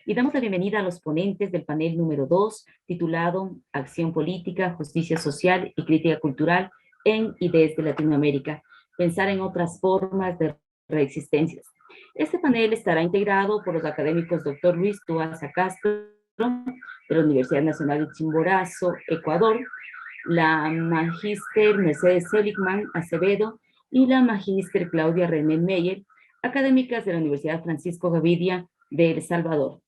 Y damos la bienvenida a los ponentes del panel número 2, titulado Acción Política, Justicia Social y Crítica Cultural en y desde Latinoamérica. Pensar en otras formas de reexistencias. Este panel estará integrado por los académicos Dr. Luis Tuasa Castro, de la Universidad Nacional de Chimborazo, Ecuador, la magíster Mercedes Seligman Acevedo y la magíster Claudia René Meyer, académicas de la Universidad Francisco Gavidia de El Salvador.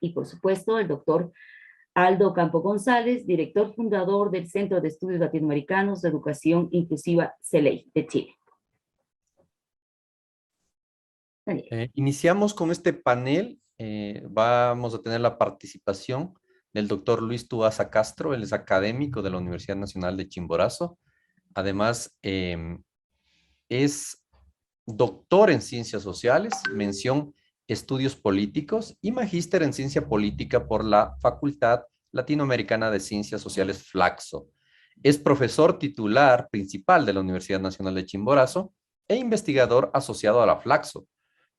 Y por supuesto, el doctor Aldo Campo González, director fundador del Centro de Estudios Latinoamericanos de Educación Inclusiva, CELEI, de Chile. Iniciamos con este panel. Vamos a tener la participación del doctor Luis Tuasa Castro. Él es académico de la Universidad Nacional de Chimborazo. Además, es doctor en Ciencias Sociales, mención Estudios Políticos, y magíster en Ciencia Política por la Facultad Latinoamericana de Ciencias Sociales Flaxo. Es profesor titular principal de la Universidad Nacional de Chimborazo e investigador asociado a la Flaxo.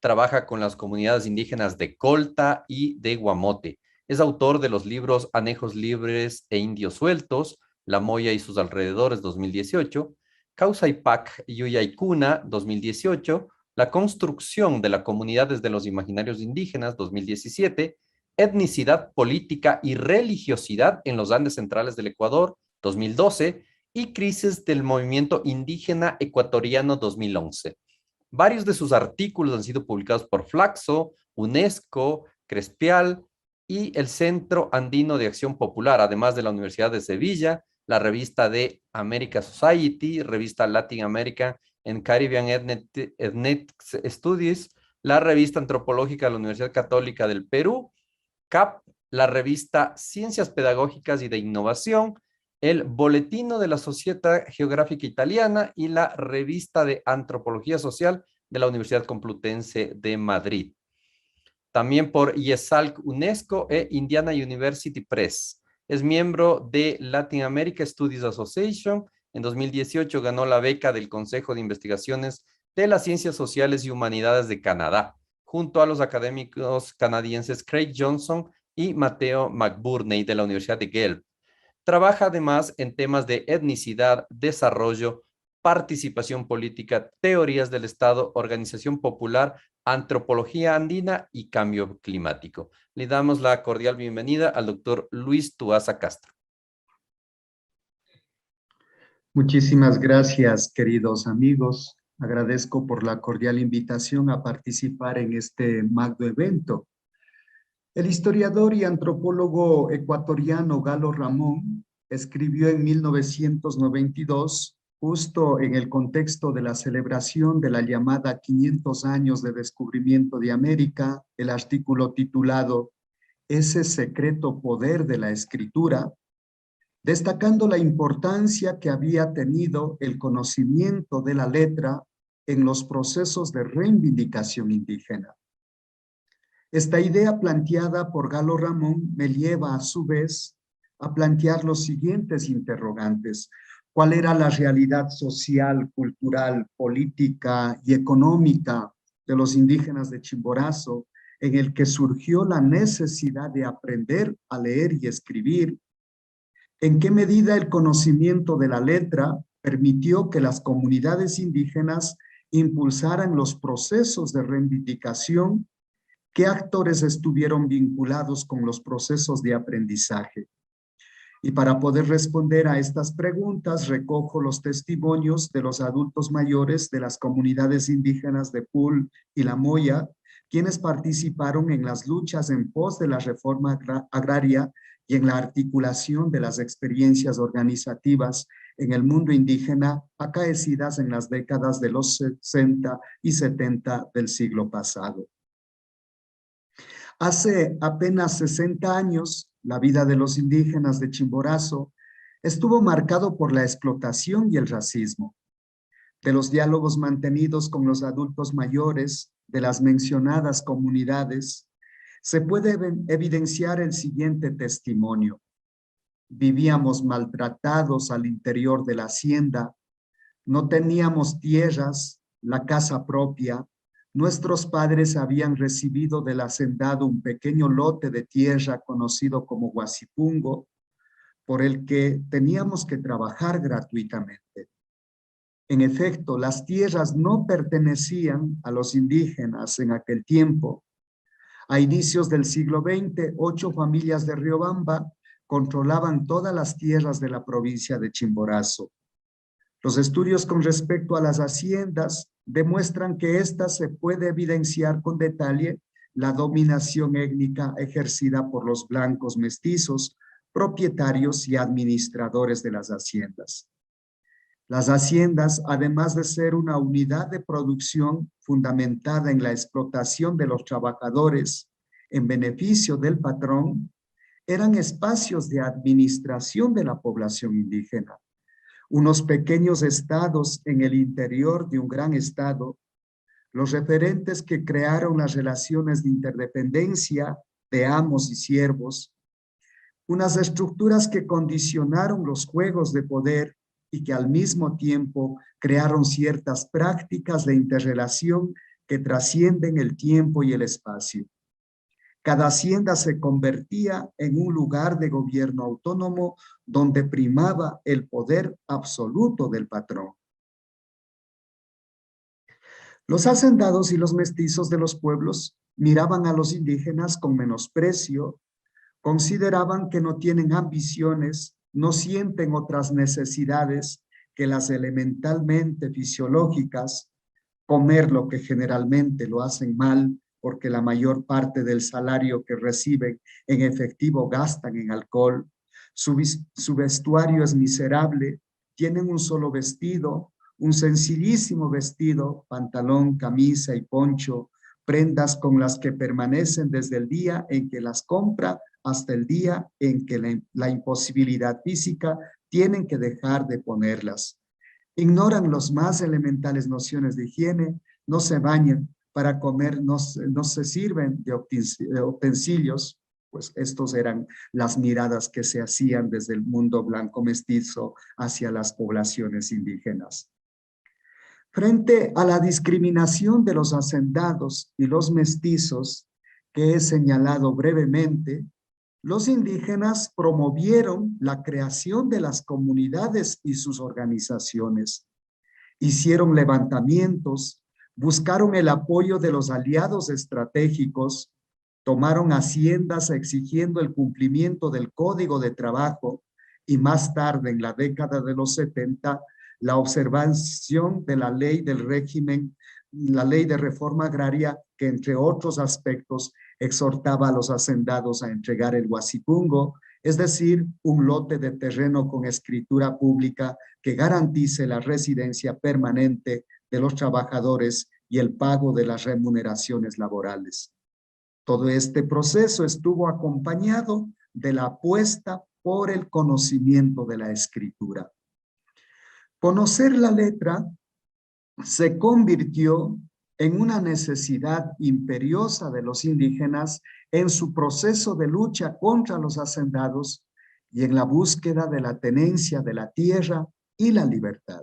Trabaja con las comunidades indígenas de Colta y de Guamote. Es autor de los libros Anejos Libres e Indios Sueltos, La Moya y sus alrededores, 2018, Causaypac Yuyaykuna, 2018, La construcción de la comunidad desde los imaginarios indígenas, 2017, Etnicidad, política y religiosidad en los Andes centrales del Ecuador, 2012, y Crisis del movimiento indígena ecuatoriano, 2011. Varios de sus artículos han sido publicados por Flaxo, UNESCO, Crespial y el Centro Andino de Acción Popular, además de la Universidad de Sevilla, la revista de America Society, revista Latin America and Caribbean Ethnic Studies, la revista antropológica de la Universidad Católica del Perú, CAP, la revista Ciencias Pedagógicas y de Innovación, el Boletino de la Società Geográfica Italiana y la revista de Antropología Social de la Universidad Complutense de Madrid. También por IESALC UNESCO e Indiana University Press. Es miembro de Latin America Studies Association. En 2018 ganó la beca del Consejo de Investigaciones de las Ciencias Sociales y Humanidades de Canadá, junto a los académicos canadienses Craig Johnson y Matteo McBurney de la Universidad de Guelph. Trabaja además en temas de etnicidad, desarrollo, participación política, teorías del Estado, organización popular, antropología andina y cambio climático. Le damos la cordial bienvenida al doctor Luis Tuasa Castro. Muchísimas gracias, queridos amigos. Agradezco por la cordial invitación a participar en este magno evento. El historiador y antropólogo ecuatoriano Galo Ramón escribió en 1992, justo en el contexto de la celebración de la llamada 500 años de descubrimiento de América, el artículo titulado Ese secreto poder de la escritura, destacando la importancia que había tenido el conocimiento de la letra en los procesos de reivindicación indígena. Esta idea planteada por Galo Ramón me lleva a su vez a plantear los siguientes interrogantes. ¿Cuál era la realidad social, cultural, política y económica de los indígenas de Chimborazo, en el que surgió la necesidad de aprender a leer y escribir? ¿En qué medida el conocimiento de la letra permitió que las comunidades indígenas impulsaran los procesos de reivindicación? ¿Qué actores estuvieron vinculados con los procesos de aprendizaje? Y para poder responder a estas preguntas, recojo los testimonios de los adultos mayores de las comunidades indígenas de Pul y La Moya, quienes participaron en las luchas en pos de la reforma agraria y en la articulación de las experiencias organizativas en el mundo indígena acaecidas en las décadas de los 60 y 70 del siglo pasado. Hace apenas 60 años, la vida de los indígenas de Chimborazo estuvo marcado por la explotación y el racismo. De los diálogos mantenidos con los adultos mayores de las mencionadas comunidades, se puede evidenciar el siguiente testimonio. Vivíamos maltratados al interior de la hacienda, no teníamos tierras, la casa propia, Nuestros padres habían recibido del hacendado un pequeño lote de tierra conocido como Huasipungo, por el que teníamos que trabajar gratuitamente. En efecto, las tierras no pertenecían a los indígenas en aquel tiempo. A inicios del siglo XX, 8 familias de Riobamba controlaban todas las tierras de la provincia de Chimborazo. Los estudios con respecto a las haciendas demuestran que esta se puede evidenciar con detalle la dominación étnica ejercida por los blancos mestizos, propietarios y administradores de las haciendas. Las haciendas, además de ser una unidad de producción fundamentada en la explotación de los trabajadores en beneficio del patrón, eran espacios de administración de la población indígena. Unos pequeños estados en el interior de un gran estado, los referentes que crearon las relaciones de interdependencia de amos y siervos, unas estructuras que condicionaron los juegos de poder y que al mismo tiempo crearon ciertas prácticas de interrelación que trascienden el tiempo y el espacio. Cada hacienda se convertía en un lugar de gobierno autónomo donde primaba el poder absoluto del patrón. Los hacendados y los mestizos de los pueblos miraban a los indígenas con menosprecio, consideraban que no tienen ambiciones, no sienten otras necesidades que las elementalmente fisiológicas, comer lo que generalmente lo hacen mal, porque la mayor parte del salario que reciben en efectivo gastan en alcohol, su vestuario es miserable, tienen un solo vestido, un sencillísimo vestido, pantalón, camisa y poncho, prendas con las que permanecen desde el día en que las compra hasta el día en que la imposibilidad física tienen que dejar de ponerlas. Ignoran las más elementales nociones de higiene, no se bañan, para comer no se sirven de utensilios, pues estos eran las miradas que se hacían desde el mundo blanco mestizo hacia las poblaciones indígenas. Frente a la discriminación de los hacendados y los mestizos que he señalado brevemente, los indígenas promovieron la creación de las comunidades y sus organizaciones. Hicieron levantamientos, buscaron el apoyo de los aliados estratégicos, tomaron haciendas exigiendo el cumplimiento del Código de Trabajo y más tarde, en la década de los 70, la observación de la ley del régimen, la ley de reforma agraria, que entre otros aspectos exhortaba a los hacendados a entregar el huasipungo, es decir, un lote de terreno con escritura pública que garantice la residencia permanente de los trabajadores y el pago de las remuneraciones laborales. Todo este proceso estuvo acompañado de la apuesta por el conocimiento de la escritura. Conocer la letra se convirtió en una necesidad imperiosa de los indígenas en su proceso de lucha contra los hacendados y en la búsqueda de la tenencia de la tierra y la libertad.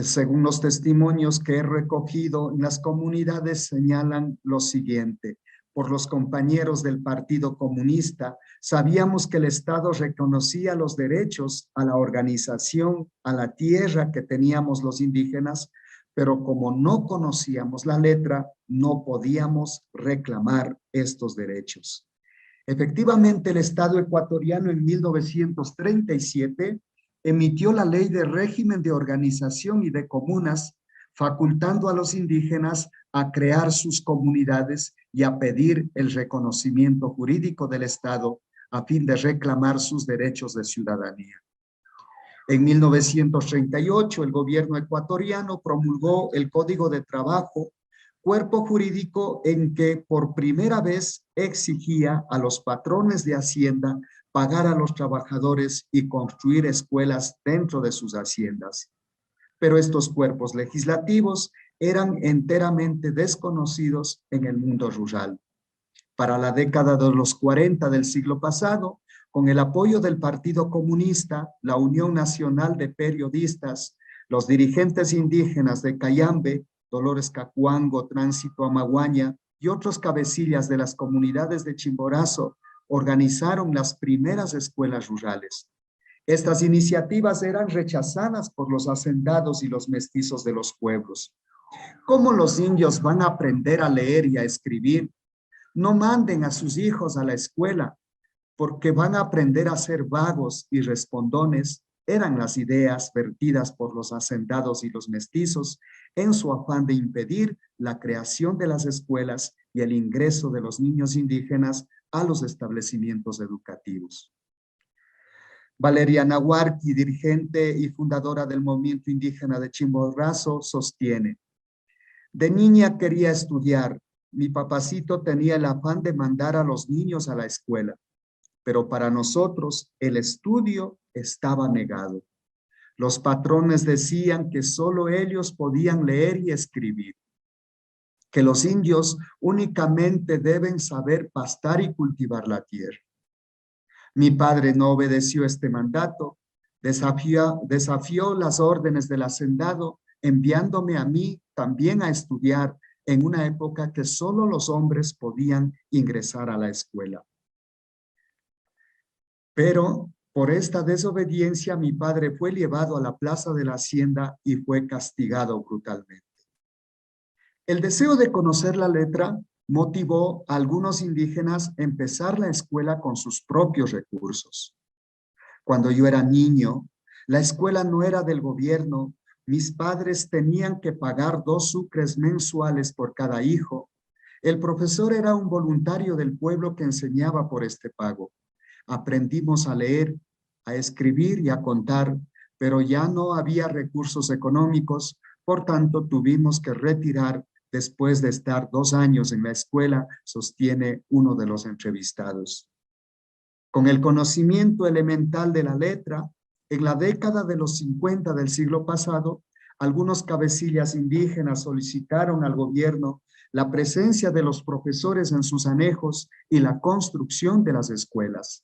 Según los testimonios que he recogido en las comunidades, señalan lo siguiente: por los compañeros del Partido Comunista, sabíamos que el Estado reconocía los derechos a la organización, a la tierra que teníamos los indígenas, pero como no conocíamos la letra, no podíamos reclamar estos derechos. Efectivamente, el Estado ecuatoriano en 1937 emitió la Ley de Régimen de Organización y de Comunas, facultando a los indígenas a crear sus comunidades y a pedir el reconocimiento jurídico del Estado a fin de reclamar sus derechos de ciudadanía. En 1938, el gobierno ecuatoriano promulgó el Código de Trabajo, cuerpo jurídico en que por primera vez exigía a los patrones de hacienda pagar a los trabajadores y construir escuelas dentro de sus haciendas. Pero estos cuerpos legislativos eran enteramente desconocidos en el mundo rural. Para la década de los 40 del siglo pasado, con el apoyo del Partido Comunista, la Unión Nacional de Periodistas, los dirigentes indígenas de Cayambe Dolores Cacuango, Tránsito Amaguaña y otros cabecillas de las comunidades de Chimborazo organizaron las primeras escuelas rurales. Estas iniciativas eran rechazadas por los hacendados y los mestizos de los pueblos. ¿Cómo los indios van a aprender a leer y a escribir? No manden a sus hijos a la escuela, porque van a aprender a ser vagos y respondones, eran las ideas vertidas por los hacendados y los mestizos en su afán de impedir la creación de las escuelas y el ingreso de los niños indígenas a los establecimientos educativos. Valeria Nahuarqui, dirigente y fundadora del movimiento indígena de Chimborazo, sostiene: de niña quería estudiar, mi papacito tenía el afán de mandar a los niños a la escuela, pero para nosotros el estudio estaba negado. Los patrones decían que solo ellos podían leer y escribir, que los indios únicamente deben saber pastar y cultivar la tierra. Mi padre no obedeció este mandato, desafió las órdenes del hacendado, enviándome a mí también a estudiar en una época que solo los hombres podían ingresar a la escuela. Pero por esta desobediencia mi padre fue llevado a la plaza de la hacienda y fue castigado brutalmente. El deseo de conocer la letra motivó a algunos indígenas a empezar la escuela con sus propios recursos. Cuando yo era niño, la escuela no era del gobierno, mis padres tenían que pagar 2 sucres mensuales por cada hijo. El profesor era un voluntario del pueblo que enseñaba por este pago. Aprendimos a leer, a escribir y a contar, pero ya no había recursos económicos, por tanto tuvimos que retirar después de estar 2 años en la escuela, sostiene uno de los entrevistados. Con el conocimiento elemental de la letra, en la década de los 50 del siglo pasado, algunos cabecillas indígenas solicitaron al gobierno la presencia de los profesores en sus anejos y la construcción de las escuelas.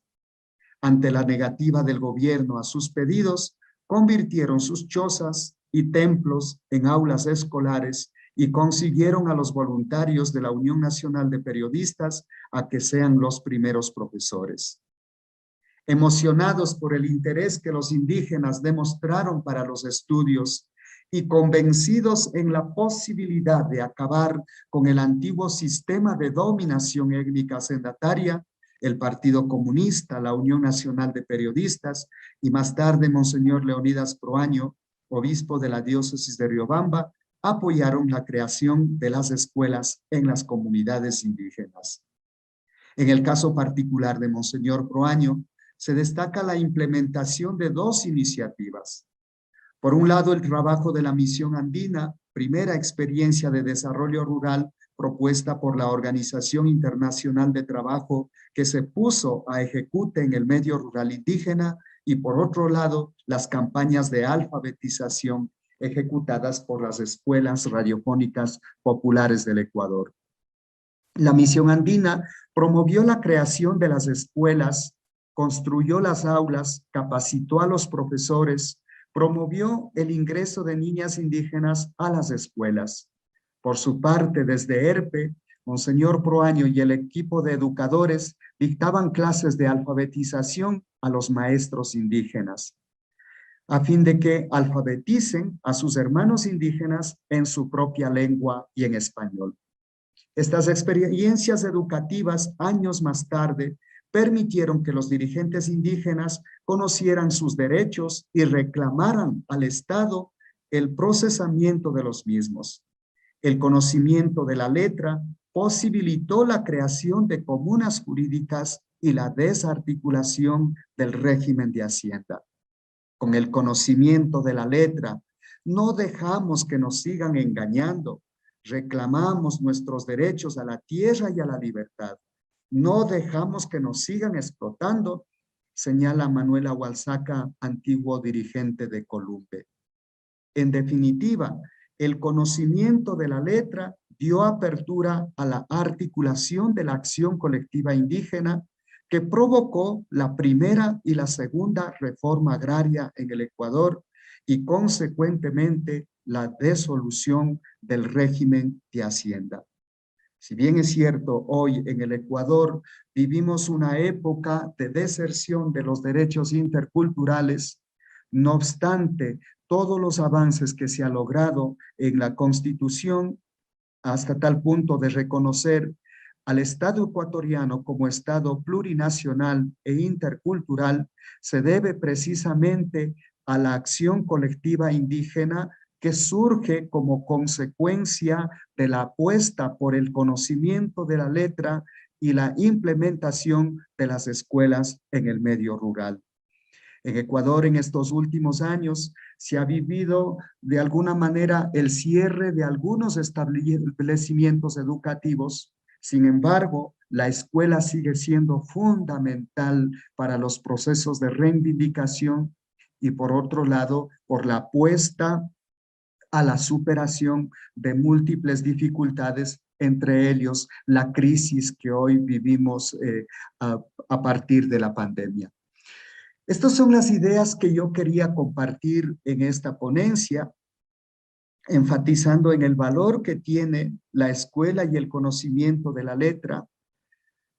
Ante la negativa del gobierno a sus pedidos, convirtieron sus chozas y templos en aulas escolares y consiguieron a los voluntarios de la Unión Nacional de Periodistas a que sean los primeros profesores. Emocionados por el interés que los indígenas demostraron para los estudios y convencidos en la posibilidad de acabar con el antiguo sistema de dominación étnica hacendataria, el Partido Comunista, la Unión Nacional de Periodistas y más tarde Monseñor Leonidas Proaño, obispo de la diócesis de Riobamba, apoyaron la creación de las escuelas en las comunidades indígenas. En el caso particular de Monseñor Proaño, se destaca la implementación de 2 iniciativas. Por un lado, el trabajo de la Misión Andina, primera experiencia de desarrollo rural propuesta por la Organización Internacional de Trabajo que se puso a ejecute en el medio rural indígena, y por otro lado, las campañas de alfabetización ejecutadas por las escuelas radiofónicas populares del Ecuador. La Misión Andina promovió la creación de las escuelas, construyó las aulas, capacitó a los profesores, promovió el ingreso de niñas indígenas a las escuelas. Por su parte, desde ERPE, Monseñor Proaño y el equipo de educadores dictaban clases de alfabetización a los maestros indígenas, a fin de que alfabeticen a sus hermanos indígenas en su propia lengua y en español. Estas experiencias educativas, años más tarde, permitieron que los dirigentes indígenas conocieran sus derechos y reclamaran al Estado el procesamiento de los mismos. El conocimiento de la letra posibilitó la creación de comunas jurídicas y la desarticulación del régimen de hacienda. Con el conocimiento de la letra, no dejamos que nos sigan engañando. Reclamamos nuestros derechos a la tierra y a la libertad. No dejamos que nos sigan explotando, señala Manuel Agualzaca, antiguo dirigente de Columbe. En definitiva, el conocimiento de la letra dio apertura a la articulación de la acción colectiva indígena que provocó la primera y la segunda reforma agraria en el Ecuador y consecuentemente la disolución del régimen de Hacienda. Si bien es cierto, hoy en el Ecuador vivimos una época de deserción de los derechos interculturales, no obstante, todos los avances que se ha logrado en la Constitución, hasta tal punto de reconocer al Estado ecuatoriano como Estado plurinacional e intercultural, se debe precisamente a la acción colectiva indígena que surge como consecuencia de la apuesta por el conocimiento de la letra y la implementación de las escuelas en el medio rural. En Ecuador, en estos últimos años, se ha vivido de alguna manera el cierre de algunos establecimientos educativos. Sin embargo, la escuela sigue siendo fundamental para los procesos de reivindicación y, por otro lado, por la apuesta a la superación de múltiples dificultades, entre ellos la crisis que hoy vivimos a partir de la pandemia. Estas son las ideas que yo quería compartir en esta ponencia, enfatizando en el valor que tiene la escuela y el conocimiento de la letra,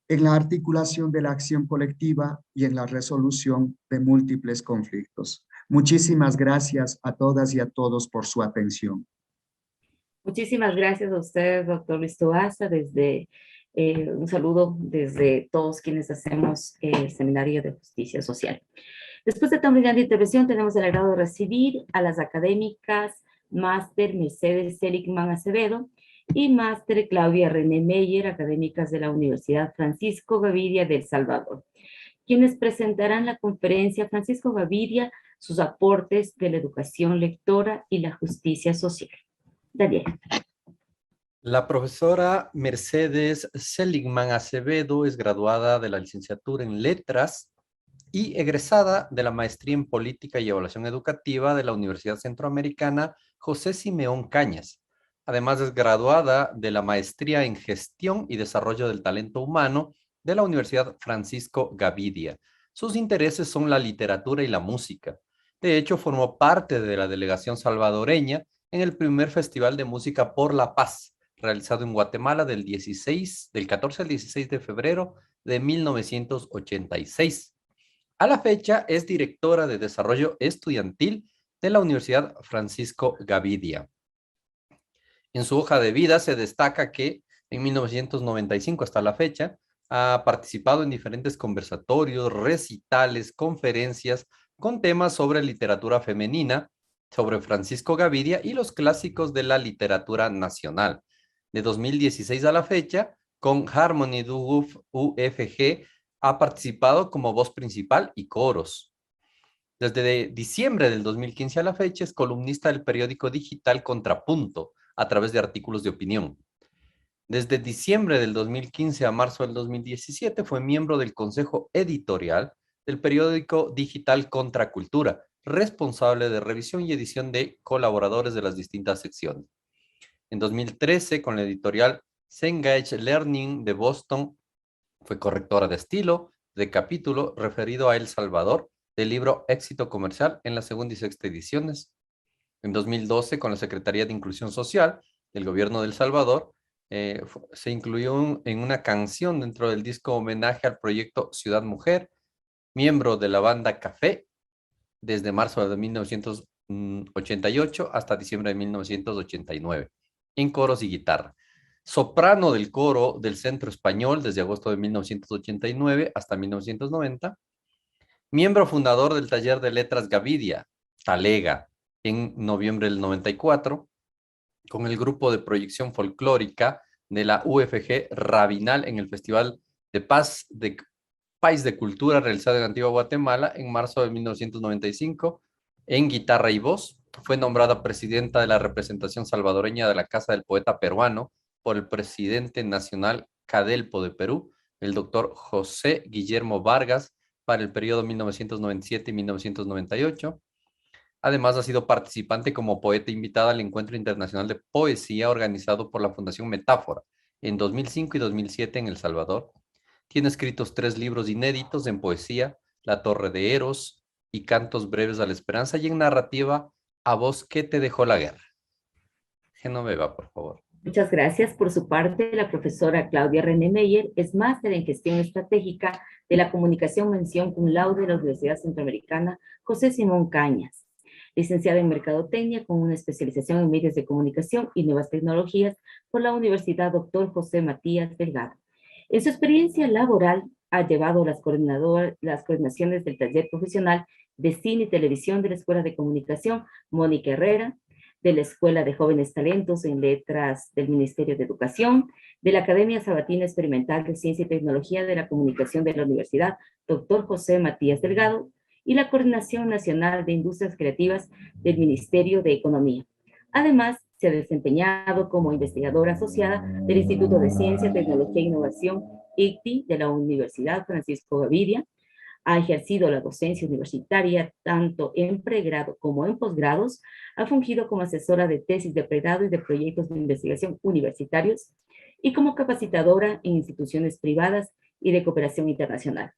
en la articulación de la acción colectiva y en la resolución de múltiples conflictos. Muchísimas gracias a todas y a todos por su atención. Muchísimas gracias a ustedes, doctor Luis Toaza, un saludo desde todos quienes hacemos el Seminario de Justicia Social. Después de tan brillante intervención, tenemos el agrado de recibir a las académicas Máster Mercedes Seligman Acevedo y Máster Claudia René Meyer, académicas de la Universidad Francisco Gavidia de El Salvador, quienes presentarán la conferencia Francisco Gavidia, sus aportes de la educación lectora y la justicia social. Daniel. La profesora Mercedes Seligman Acevedo es graduada de la licenciatura en Letras y egresada de la maestría en Política y Evaluación Educativa de la Universidad Centroamericana José Simeón Cañas. Además es graduada de la maestría en Gestión y Desarrollo del Talento Humano de la Universidad Francisco Gavidia. Sus intereses son la literatura y la música. De hecho, formó parte de la delegación salvadoreña en el primer Festival de Música por la Paz, realizado en Guatemala del 14 al 16 de febrero de 1986. A la fecha es directora de Desarrollo Estudiantil de la Universidad Francisco Gavidia. En su hoja de vida se destaca que en 1995 hasta la fecha ha participado en diferentes conversatorios, recitales, conferencias con temas sobre literatura femenina, sobre Francisco Gavidia y los clásicos de la literatura nacional. De 2016 a la fecha, con Harmony Duguf UFG, ha participado como voz principal y coros. Desde diciembre del 2015 a la fecha, es columnista del periódico digital Contrapunto, a través de artículos de opinión. Desde diciembre del 2015 a marzo del 2017, fue miembro del consejo editorial del periódico digital Contracultura, responsable de revisión y edición de colaboradores de las distintas secciones. En 2013, con la editorial Cengage Learning de Boston, fue correctora de estilo de capítulo referido a El Salvador del libro Éxito Comercial en la segunda y sexta ediciones. En 2012, con la Secretaría de Inclusión Social del Gobierno de El Salvador, se incluyó en una canción dentro del disco homenaje al proyecto Ciudad Mujer, miembro de la banda Café desde marzo de 1988 hasta diciembre de 1989, en coros y guitarra. Soprano del coro del Centro Español desde agosto de 1989 hasta 1990. Miembro fundador del Taller de Letras Gavidia, Talega, en noviembre del 94, con el grupo de proyección folclórica de la UFG Rabinal en el Festival de Paz de País de Cultura realizado en Antigua Guatemala en marzo de 1995, en guitarra y voz. Fue nombrada presidenta de la representación salvadoreña de la Casa del Poeta Peruano por el presidente nacional Cadelpo de Perú, el doctor José Guillermo Vargas, para el periodo 1997 y 1998. Además, ha sido participante como poeta invitada al Encuentro Internacional de Poesía organizado por la Fundación Metáfora en 2005 y 2007 en El Salvador. Tiene escritos 3 libros inéditos en poesía, La Torre de Eros y Cantos Breves a la Esperanza, y en narrativa, A Vos que te dejó la guerra. Genoveva, por favor. Muchas gracias. Por su parte, la profesora Claudia René Meyer es máster en gestión estratégica de la comunicación mención cum laude de la Universidad Centroamericana José Simón Cañas. Licenciada en Mercadotecnia con una especialización en medios de comunicación y nuevas tecnologías por la Universidad Dr. José Matías Delgado. En su experiencia laboral ha llevado las coordinaciones del taller profesional de cine y televisión de la Escuela de Comunicación Mónica Herrera, de la Escuela de Jóvenes Talentos en Letras del Ministerio de Educación, de la Academia Sabatina Experimental de Ciencia y Tecnología de la Comunicación de la Universidad Dr. José Matías Delgado y la Coordinación Nacional de Industrias Creativas del Ministerio de Economía. Además, se ha desempeñado como investigadora asociada del Instituto de Ciencia, Tecnología e Innovación, ICTI, de la Universidad Francisco Gavidia. Ha ejercido la docencia universitaria tanto en pregrado como en posgrados. Ha fungido como asesora de tesis de pregrado y de proyectos de investigación universitarios y como capacitadora en instituciones privadas y de cooperación internacional.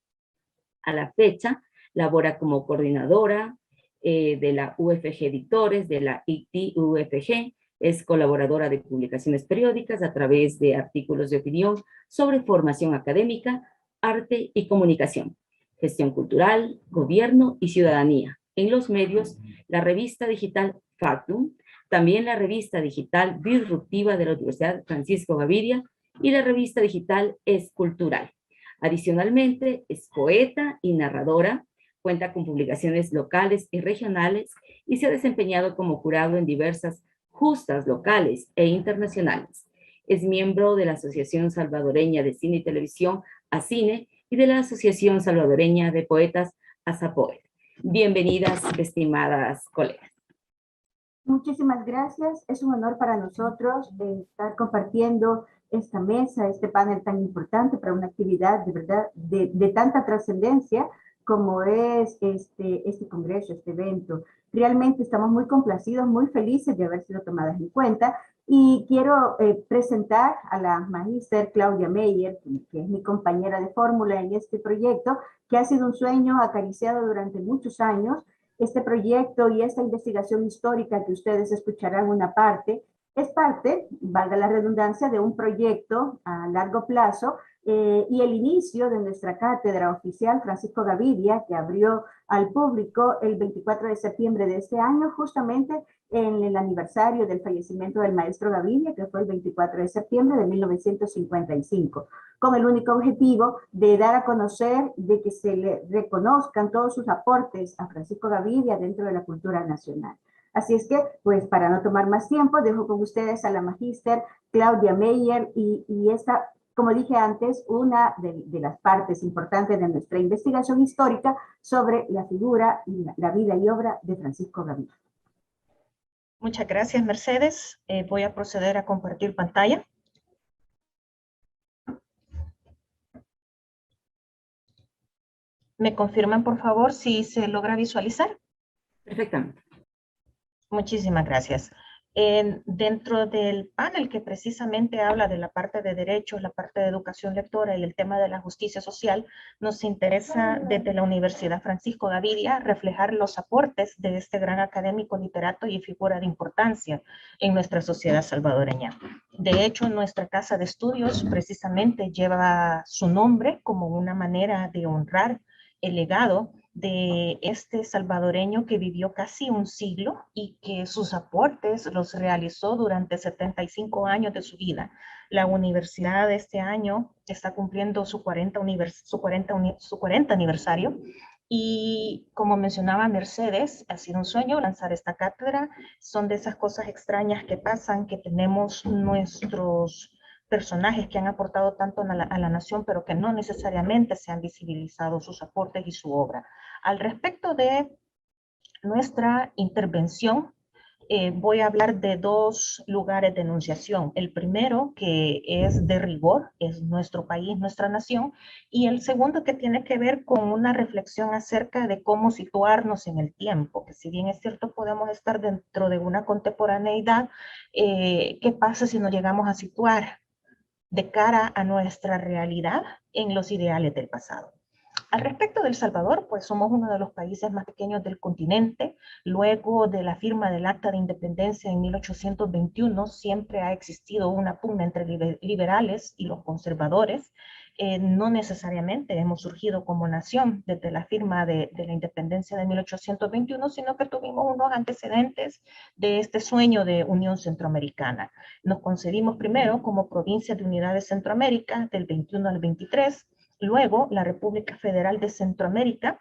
A la fecha, labora como coordinadora de la UFG Editores, de la ICTI UFG, es colaboradora de publicaciones periódicas a través de artículos de opinión sobre formación académica, arte y comunicación, gestión cultural, gobierno y ciudadanía. En los medios, la revista digital Factum, también la revista digital Disruptiva de la Universidad Francisco Gavidia y la revista digital Escultural. Adicionalmente, es poeta y narradora, cuenta con publicaciones locales y regionales y se ha desempeñado como jurado en diversas justas locales e internacionales. Es miembro de la Asociación Salvadoreña de Cine y Televisión, ACINE, y de la Asociación Salvadoreña de Poetas, ASAPOET. Bienvenidas, estimadas colegas. Muchísimas gracias. Es un honor para nosotros estar compartiendo esta mesa, este panel tan importante para una actividad de verdad de tanta trascendencia como es este congreso, este evento. Realmente estamos muy complacidos, muy felices de haber sido tomadas en cuenta y quiero presentar a la magíster Claudia Meyer, que es mi compañera de fórmula en este proyecto, que ha sido un sueño acariciado durante muchos años. Este proyecto y esta investigación histórica que ustedes escucharán una parte, es parte, valga la redundancia, de un proyecto a largo plazo y el inicio de nuestra cátedra oficial Francisco Gavidia, que abrió al público el 24 de septiembre de este año, justamente en el aniversario del fallecimiento del maestro Gavidia, que fue el 24 de septiembre de 1955, con el único objetivo de dar a conocer, de que se le reconozcan todos sus aportes a Francisco Gavidia dentro de la cultura nacional. Así es que, pues, para no tomar más tiempo, dejo con ustedes a la magíster Claudia Meyer y esta, como dije antes, una de las partes importantes de nuestra investigación histórica sobre la figura y la vida y obra de Francisco Gavidia. Muchas gracias, Mercedes. Voy a proceder a compartir pantalla. ¿Me confirman, por favor, si se logra visualizar? Perfectamente. Muchísimas gracias. Dentro del panel que precisamente habla de la parte de derechos, la parte de educación lectora y el tema de la justicia social, nos interesa desde la Universidad Francisco Gavidia reflejar los aportes de este gran académico, literato y figura de importancia en nuestra sociedad salvadoreña. De hecho, nuestra casa de estudios precisamente lleva su nombre como una manera de honrar el legado de este salvadoreño que vivió casi un siglo y que sus aportes los realizó durante 75 años de su vida. La universidad este año está cumpliendo su 40 aniversario y como mencionaba Mercedes, ha sido un sueño lanzar esta cátedra. Son de esas cosas extrañas que pasan, que tenemos nuestros personajes que han aportado tanto a la nación, pero que no necesariamente se han visibilizado sus aportes y su obra. Al respecto de nuestra intervención, voy a hablar de dos lugares de enunciación. El primero, que es de rigor, es nuestro país, nuestra nación, y el segundo que tiene que ver con una reflexión acerca de cómo situarnos en el tiempo, que si bien es cierto podemos estar dentro de una contemporaneidad, ¿qué pasa si nos llegamos a situar de cara a nuestra realidad en los ideales del pasado? Al respecto de El Salvador, pues somos uno de los países más pequeños del continente. Luego de la firma del Acta de Independencia en 1821, siempre ha existido una pugna entre liberales y los conservadores. No necesariamente hemos surgido como nación desde la firma de la independencia de 1821, sino que tuvimos unos antecedentes de este sueño de Unión Centroamericana. Nos concebimos primero como provincia de unidad de Centroamérica del 21 al 23, luego la República Federal de Centroamérica,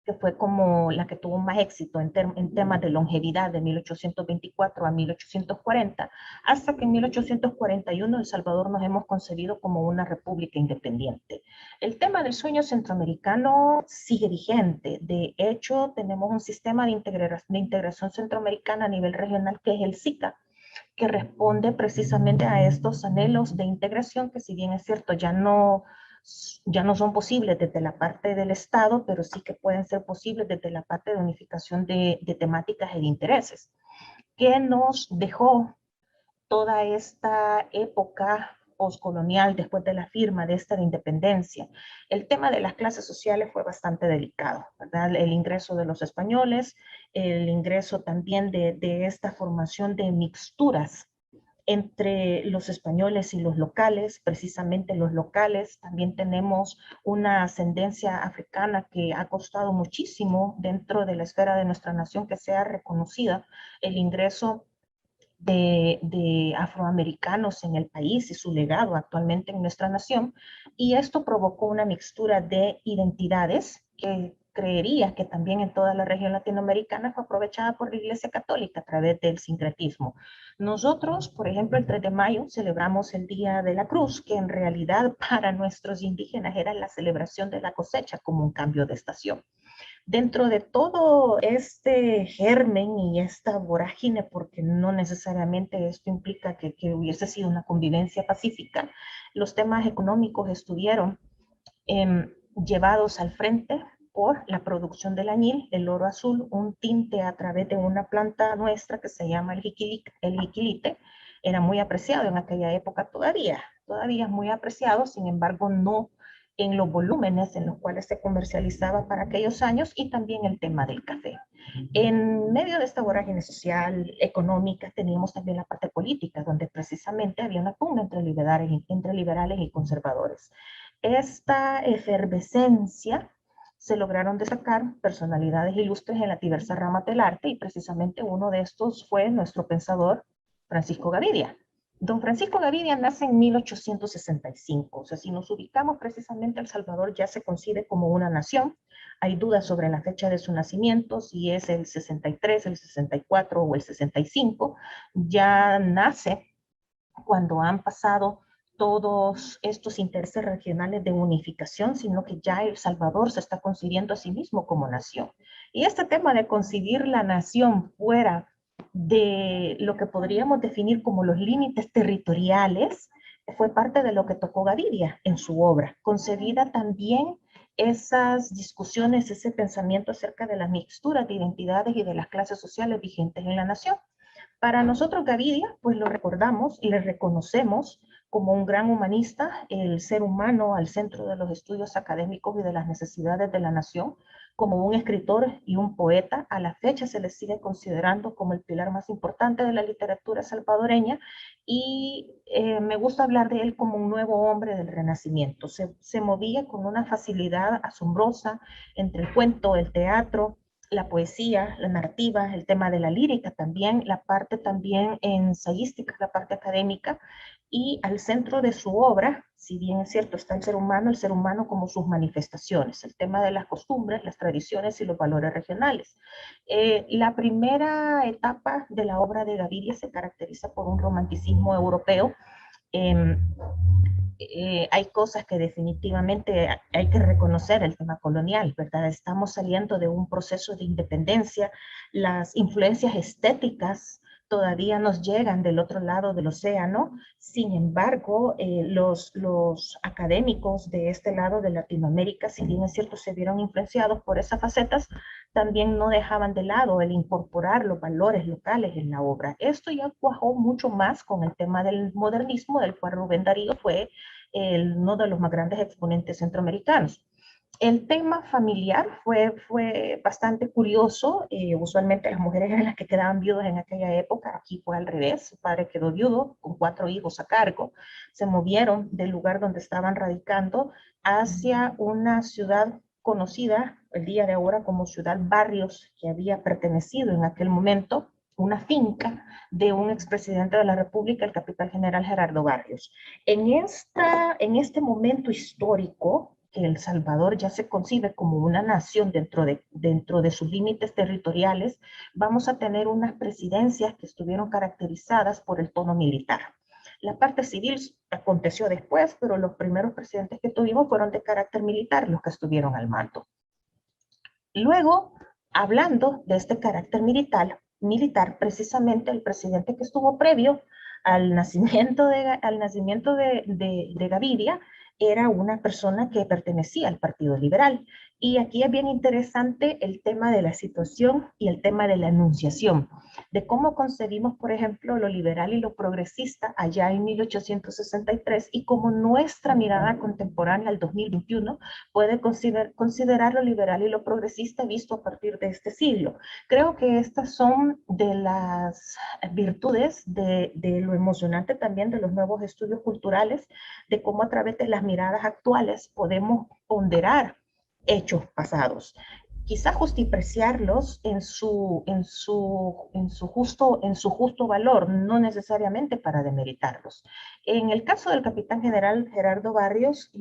que fue como la que tuvo más éxito en temas de longevidad de 1824 a 1840, hasta que en 1841 El Salvador nos hemos concebido como una república independiente. El tema del sueño centroamericano sigue vigente. De hecho, tenemos un sistema de integración centroamericana a nivel regional que es el SICA, que responde precisamente a estos anhelos de integración que, si bien es cierto, ya no son posibles desde la parte del Estado, pero sí que pueden ser posibles desde la parte de unificación de temáticas y de intereses. ¿Qué nos dejó toda esta época postcolonial después de la firma de esta independencia? El tema de las clases sociales fue bastante delicado, ¿verdad? El ingreso de los españoles, el ingreso también de esta formación de mixturas entre los españoles y los locales, precisamente los locales. También tenemos una ascendencia africana que ha costado muchísimo dentro de la esfera de nuestra nación que sea reconocida. El ingreso de afroamericanos en el país y su legado actualmente en nuestra nación, y esto provocó una mixtura de identidades que creería que también en toda la región latinoamericana fue aprovechada por la Iglesia Católica a través del sincretismo. Nosotros, por ejemplo, el 3 de mayo celebramos el Día de la Cruz, que en realidad para nuestros indígenas era la celebración de la cosecha como un cambio de estación. Dentro de todo este germen y esta vorágine, porque no necesariamente esto implica que hubiese sido una convivencia pacífica, los temas económicos estuvieron llevados al frente por la producción del añil, el oro azul, un tinte a través de una planta nuestra que se llama el jiquilite. Era muy apreciado en aquella época, todavía es muy apreciado, sin embargo no en los volúmenes en los cuales se comercializaba para aquellos años, y también el tema del café. En medio de esta vorágine social, económica, teníamos también la parte política, donde precisamente había una pugna entre liberales y conservadores. Esta efervescencia se lograron destacar personalidades ilustres en las diversas ramas del arte, y precisamente uno de estos fue nuestro pensador Francisco Gavidia. Don Francisco Gavidia nace en 1865, o sea, si nos ubicamos precisamente, El Salvador ya se concibe como una nación. Hay dudas sobre la fecha de su nacimiento, si es el 63, el 64 o el 65. Ya nace cuando han pasado todos estos intereses regionales de unificación, sino que ya El Salvador se está concibiendo a sí mismo como nación. Y este tema de concebir la nación fuera de lo que podríamos definir como los límites territoriales fue parte de lo que tocó Gavidia en su obra, concebida también esas discusiones, ese pensamiento acerca de las mixturas de identidades y de las clases sociales vigentes en la nación. Para nosotros Gavidia, pues lo recordamos y le reconocemos como un gran humanista, el ser humano al centro de los estudios académicos y de las necesidades de la nación, como un escritor y un poeta. A la fecha se le sigue considerando como el pilar más importante de la literatura salvadoreña, y me gusta hablar de él como un nuevo hombre del Renacimiento. Se movía con una facilidad asombrosa entre el cuento, el teatro, la poesía, la narrativa, el tema de la lírica también, la parte también ensayística, la parte académica, y al centro de su obra, si bien es cierto, está el ser humano como sus manifestaciones, el tema de las costumbres, las tradiciones y los valores regionales. La primera etapa de la obra de Gavidia se caracteriza por un romanticismo europeo. Hay cosas que definitivamente hay que reconocer, el tema colonial, ¿verdad? Estamos saliendo de un proceso de independencia, las influencias estéticas todavía nos llegan del otro lado del océano. Sin embargo, los académicos de este lado de Latinoamérica, si bien es cierto, se vieron influenciados por esas facetas, también no dejaban de lado el incorporar los valores locales en la obra. Esto ya cuajó mucho más con el tema del modernismo, del cual Rubén Darío fue uno de los más grandes exponentes centroamericanos. El tema familiar fue bastante curioso. Usualmente las mujeres eran las que quedaban viudas en aquella época. Aquí fue al revés. Su padre quedó viudo con 4 hijos a cargo. Se movieron del lugar donde estaban radicando hacia una ciudad conocida el día de ahora como Ciudad Barrios, que había pertenecido en aquel momento una finca de un expresidente de la República, el capitán general Gerardo Barrios. En este momento histórico, que El Salvador ya se concibe como una nación dentro de sus límites territoriales, vamos a tener unas presidencias que estuvieron caracterizadas por el tono militar. La parte civil aconteció después, pero los primeros presidentes que tuvimos fueron de carácter militar, los que estuvieron al mando. Luego, hablando de este carácter militar, precisamente el presidente que estuvo previo al nacimiento de Gaviria era una persona que pertenecía al Partido Liberal. Y aquí es bien interesante el tema de la situación y el tema de la enunciación, de cómo concebimos, por ejemplo, lo liberal y lo progresista allá en 1863 y cómo nuestra mirada contemporánea al 2021 puede considerar lo liberal y lo progresista visto a partir de este siglo. Creo que estas son de las virtudes de lo emocionante también de los nuevos estudios culturales, de cómo a través de las miradas actuales podemos ponderar hechos pasados. Quizá justipreciarlos en su justo valor, no necesariamente para demeritarlos. En el caso del capitán general Gerardo Barrios,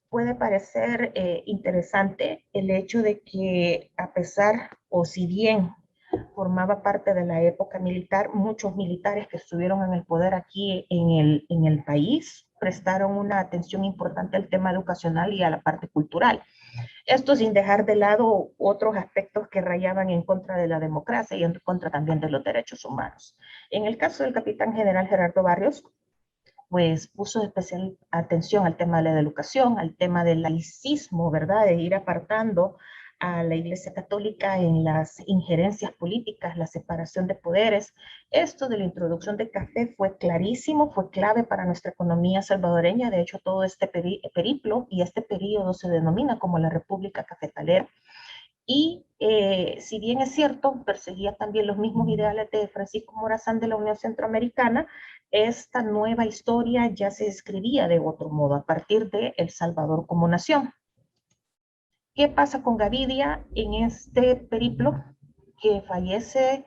puede parecer interesante el hecho de que a pesar o si bien formaba parte de la época militar, muchos militares que estuvieron en el poder aquí en el país prestaron una atención importante al tema educacional y a la parte cultural. Esto sin dejar de lado otros aspectos que rayaban en contra de la democracia y en contra también de los derechos humanos. En el caso del capitán general Gerardo Barrios, pues puso especial atención al tema de la educación, al tema del laicismo, ¿verdad? De ir apartando a la Iglesia Católica en las injerencias políticas, la separación de poderes. Esto de la introducción del café fue clarísimo, fue clave para nuestra economía salvadoreña. De hecho, todo este periplo y este periodo se denomina como la República Cafetalera. Y si bien es cierto, perseguía también los mismos ideales de Francisco Morazán de la Unión Centroamericana, esta nueva historia ya se escribía de otro modo a partir de El Salvador como nación. ¿Qué pasa con Gaviria en este periplo? Que fallece,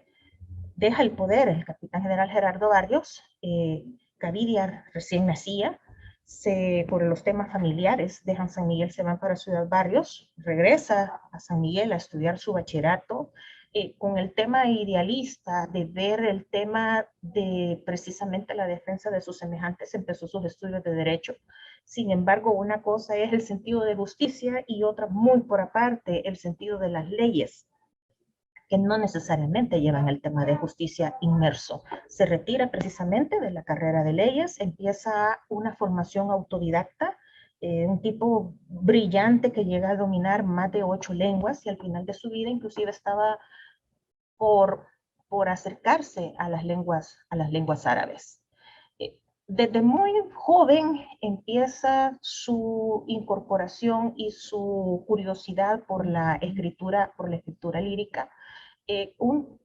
deja el poder el capitán general Gerardo Barrios. Gaviria recién nacía, por los temas familiares, dejan San Miguel, se van para Ciudad Barrios, regresa a San Miguel a estudiar su bachillerato, con el tema idealista de ver el tema de precisamente la defensa de sus semejantes, empezó sus estudios de derecho. Sin embargo, una cosa es el sentido de justicia y otra muy por aparte, el sentido de las leyes, que no necesariamente llevan el tema de justicia inmerso. Se retira precisamente de la carrera de leyes, empieza una formación autodidacta, un tipo brillante que llega a dominar más de 8 lenguas y al final de su vida inclusive estaba por acercarse a las lenguas árabes. Desde muy joven empieza su incorporación y su curiosidad por la escritura lírica.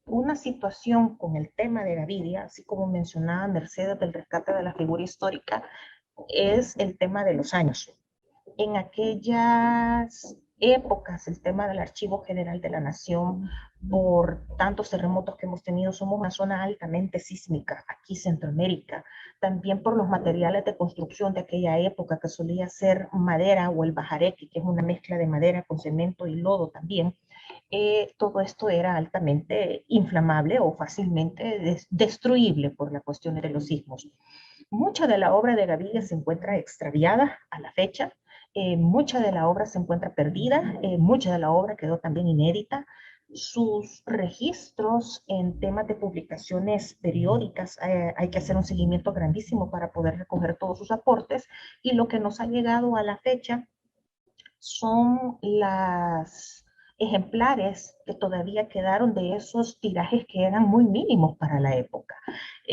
Una situación con el tema de Gaviria, así como mencionaba Mercedes del rescate de la figura histórica, es el tema de los años. En aquellas épocas, el tema del Archivo General de la Nación, por tantos terremotos que hemos tenido, somos una zona altamente sísmica, aquí Centroamérica, también por los materiales de construcción de aquella época, que solía ser madera o el bajareque, que es una mezcla de madera con cemento y lodo también. Todo esto era altamente inflamable o fácilmente destruible por la cuestión de los sismos. Mucha de la obra de Gaviria se encuentra extraviada a la fecha, mucha de la obra se encuentra perdida, mucha de la obra quedó también inédita. Sus registros en temas de publicaciones periódicas, hay que hacer un seguimiento grandísimo para poder recoger todos sus aportes, y lo que nos ha llegado a la fecha son ejemplares que todavía quedaron de esos tirajes que eran muy mínimos para la época.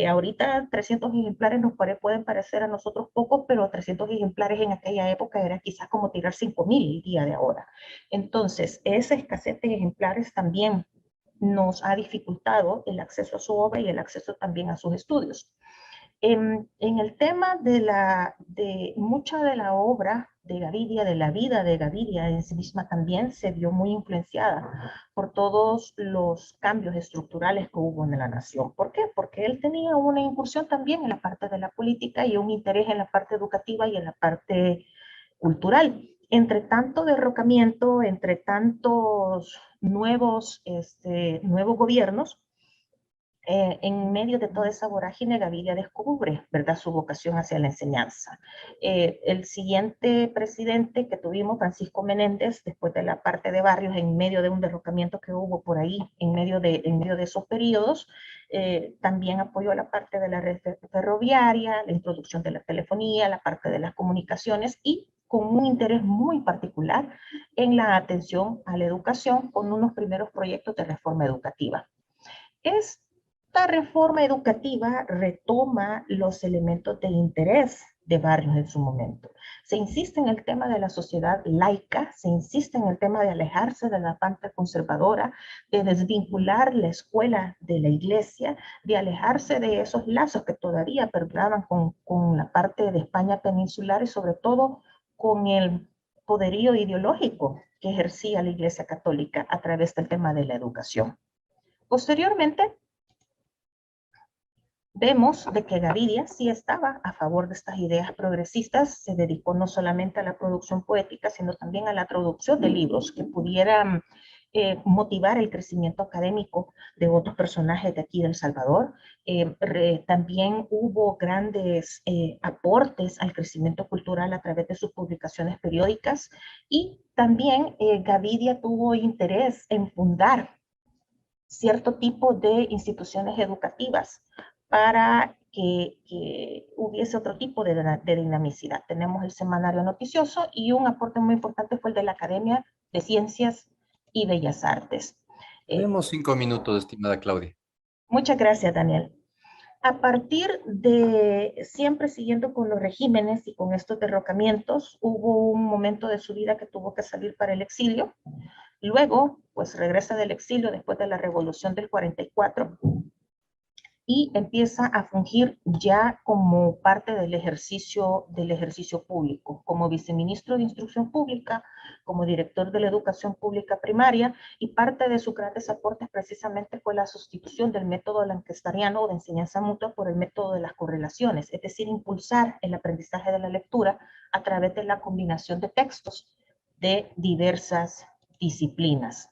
Ahorita 300 ejemplares pueden parecer a nosotros pocos, pero 300 ejemplares en aquella época era quizás como tirar 5.000 el día de ahora. Entonces, esa escasez de ejemplares también nos ha dificultado el acceso a su obra y el acceso también a sus estudios. En el tema de mucha de la obra de Gavidia, de la vida de Gavidia en sí misma también se vio muy influenciada por todos los cambios estructurales que hubo en la nación. ¿Por qué? Porque él tenía una incursión también en la parte de la política y un interés en la parte educativa y en la parte cultural. Entre tanto derrocamiento, entre tantos nuevos gobiernos, en medio de toda esa vorágine, Gavidia descubre, ¿verdad?, su vocación hacia la enseñanza. El siguiente presidente que tuvimos, Francisco Menéndez, después de la parte de Barrios, en medio de un derrocamiento que hubo por ahí, en medio de esos periodos, también apoyó la parte de la red ferroviaria, la introducción de la telefonía, la parte de las comunicaciones y con un interés muy particular en la atención a la educación con unos primeros proyectos de reforma educativa. Esta reforma educativa retoma los elementos de interés de Barrios en su momento. Se insiste en el tema de la sociedad laica, se insiste en el tema de alejarse de la parte conservadora, de desvincular la escuela de la iglesia, de alejarse de esos lazos que todavía perduraban con la parte de España peninsular y sobre todo con el poderío ideológico que ejercía la Iglesia Católica a través del tema de la educación. Posteriormente, vemos de que Gavidia sí estaba a favor de estas ideas progresistas, se dedicó no solamente a la producción poética, sino también a la traducción de libros que pudieran motivar el crecimiento académico de otros personajes de aquí de El Salvador. También hubo grandes aportes al crecimiento cultural a través de sus publicaciones periódicas y también Gavidia tuvo interés en fundar cierto tipo de instituciones educativas para que hubiese otro tipo de dinamicidad. Tenemos el semanario noticioso y un aporte muy importante fue el de la Academia de Ciencias y Bellas Artes. Tenemos 5 minutos, estimada Claudia. Muchas gracias, Daniel. A partir de, siempre siguiendo con los regímenes y con estos derrocamientos, hubo un momento de su vida que tuvo que salir para el exilio. Luego, pues regresa del exilio después de la Revolución del 44 y empieza a fungir ya como parte del ejercicio público, como viceministro de Instrucción Pública, como director de la Educación Pública Primaria, y parte de sus grandes aportes precisamente fue la sustitución del método lancastariano o de enseñanza mutua por el método de las correlaciones, es decir, impulsar el aprendizaje de la lectura a través de la combinación de textos de diversas disciplinas.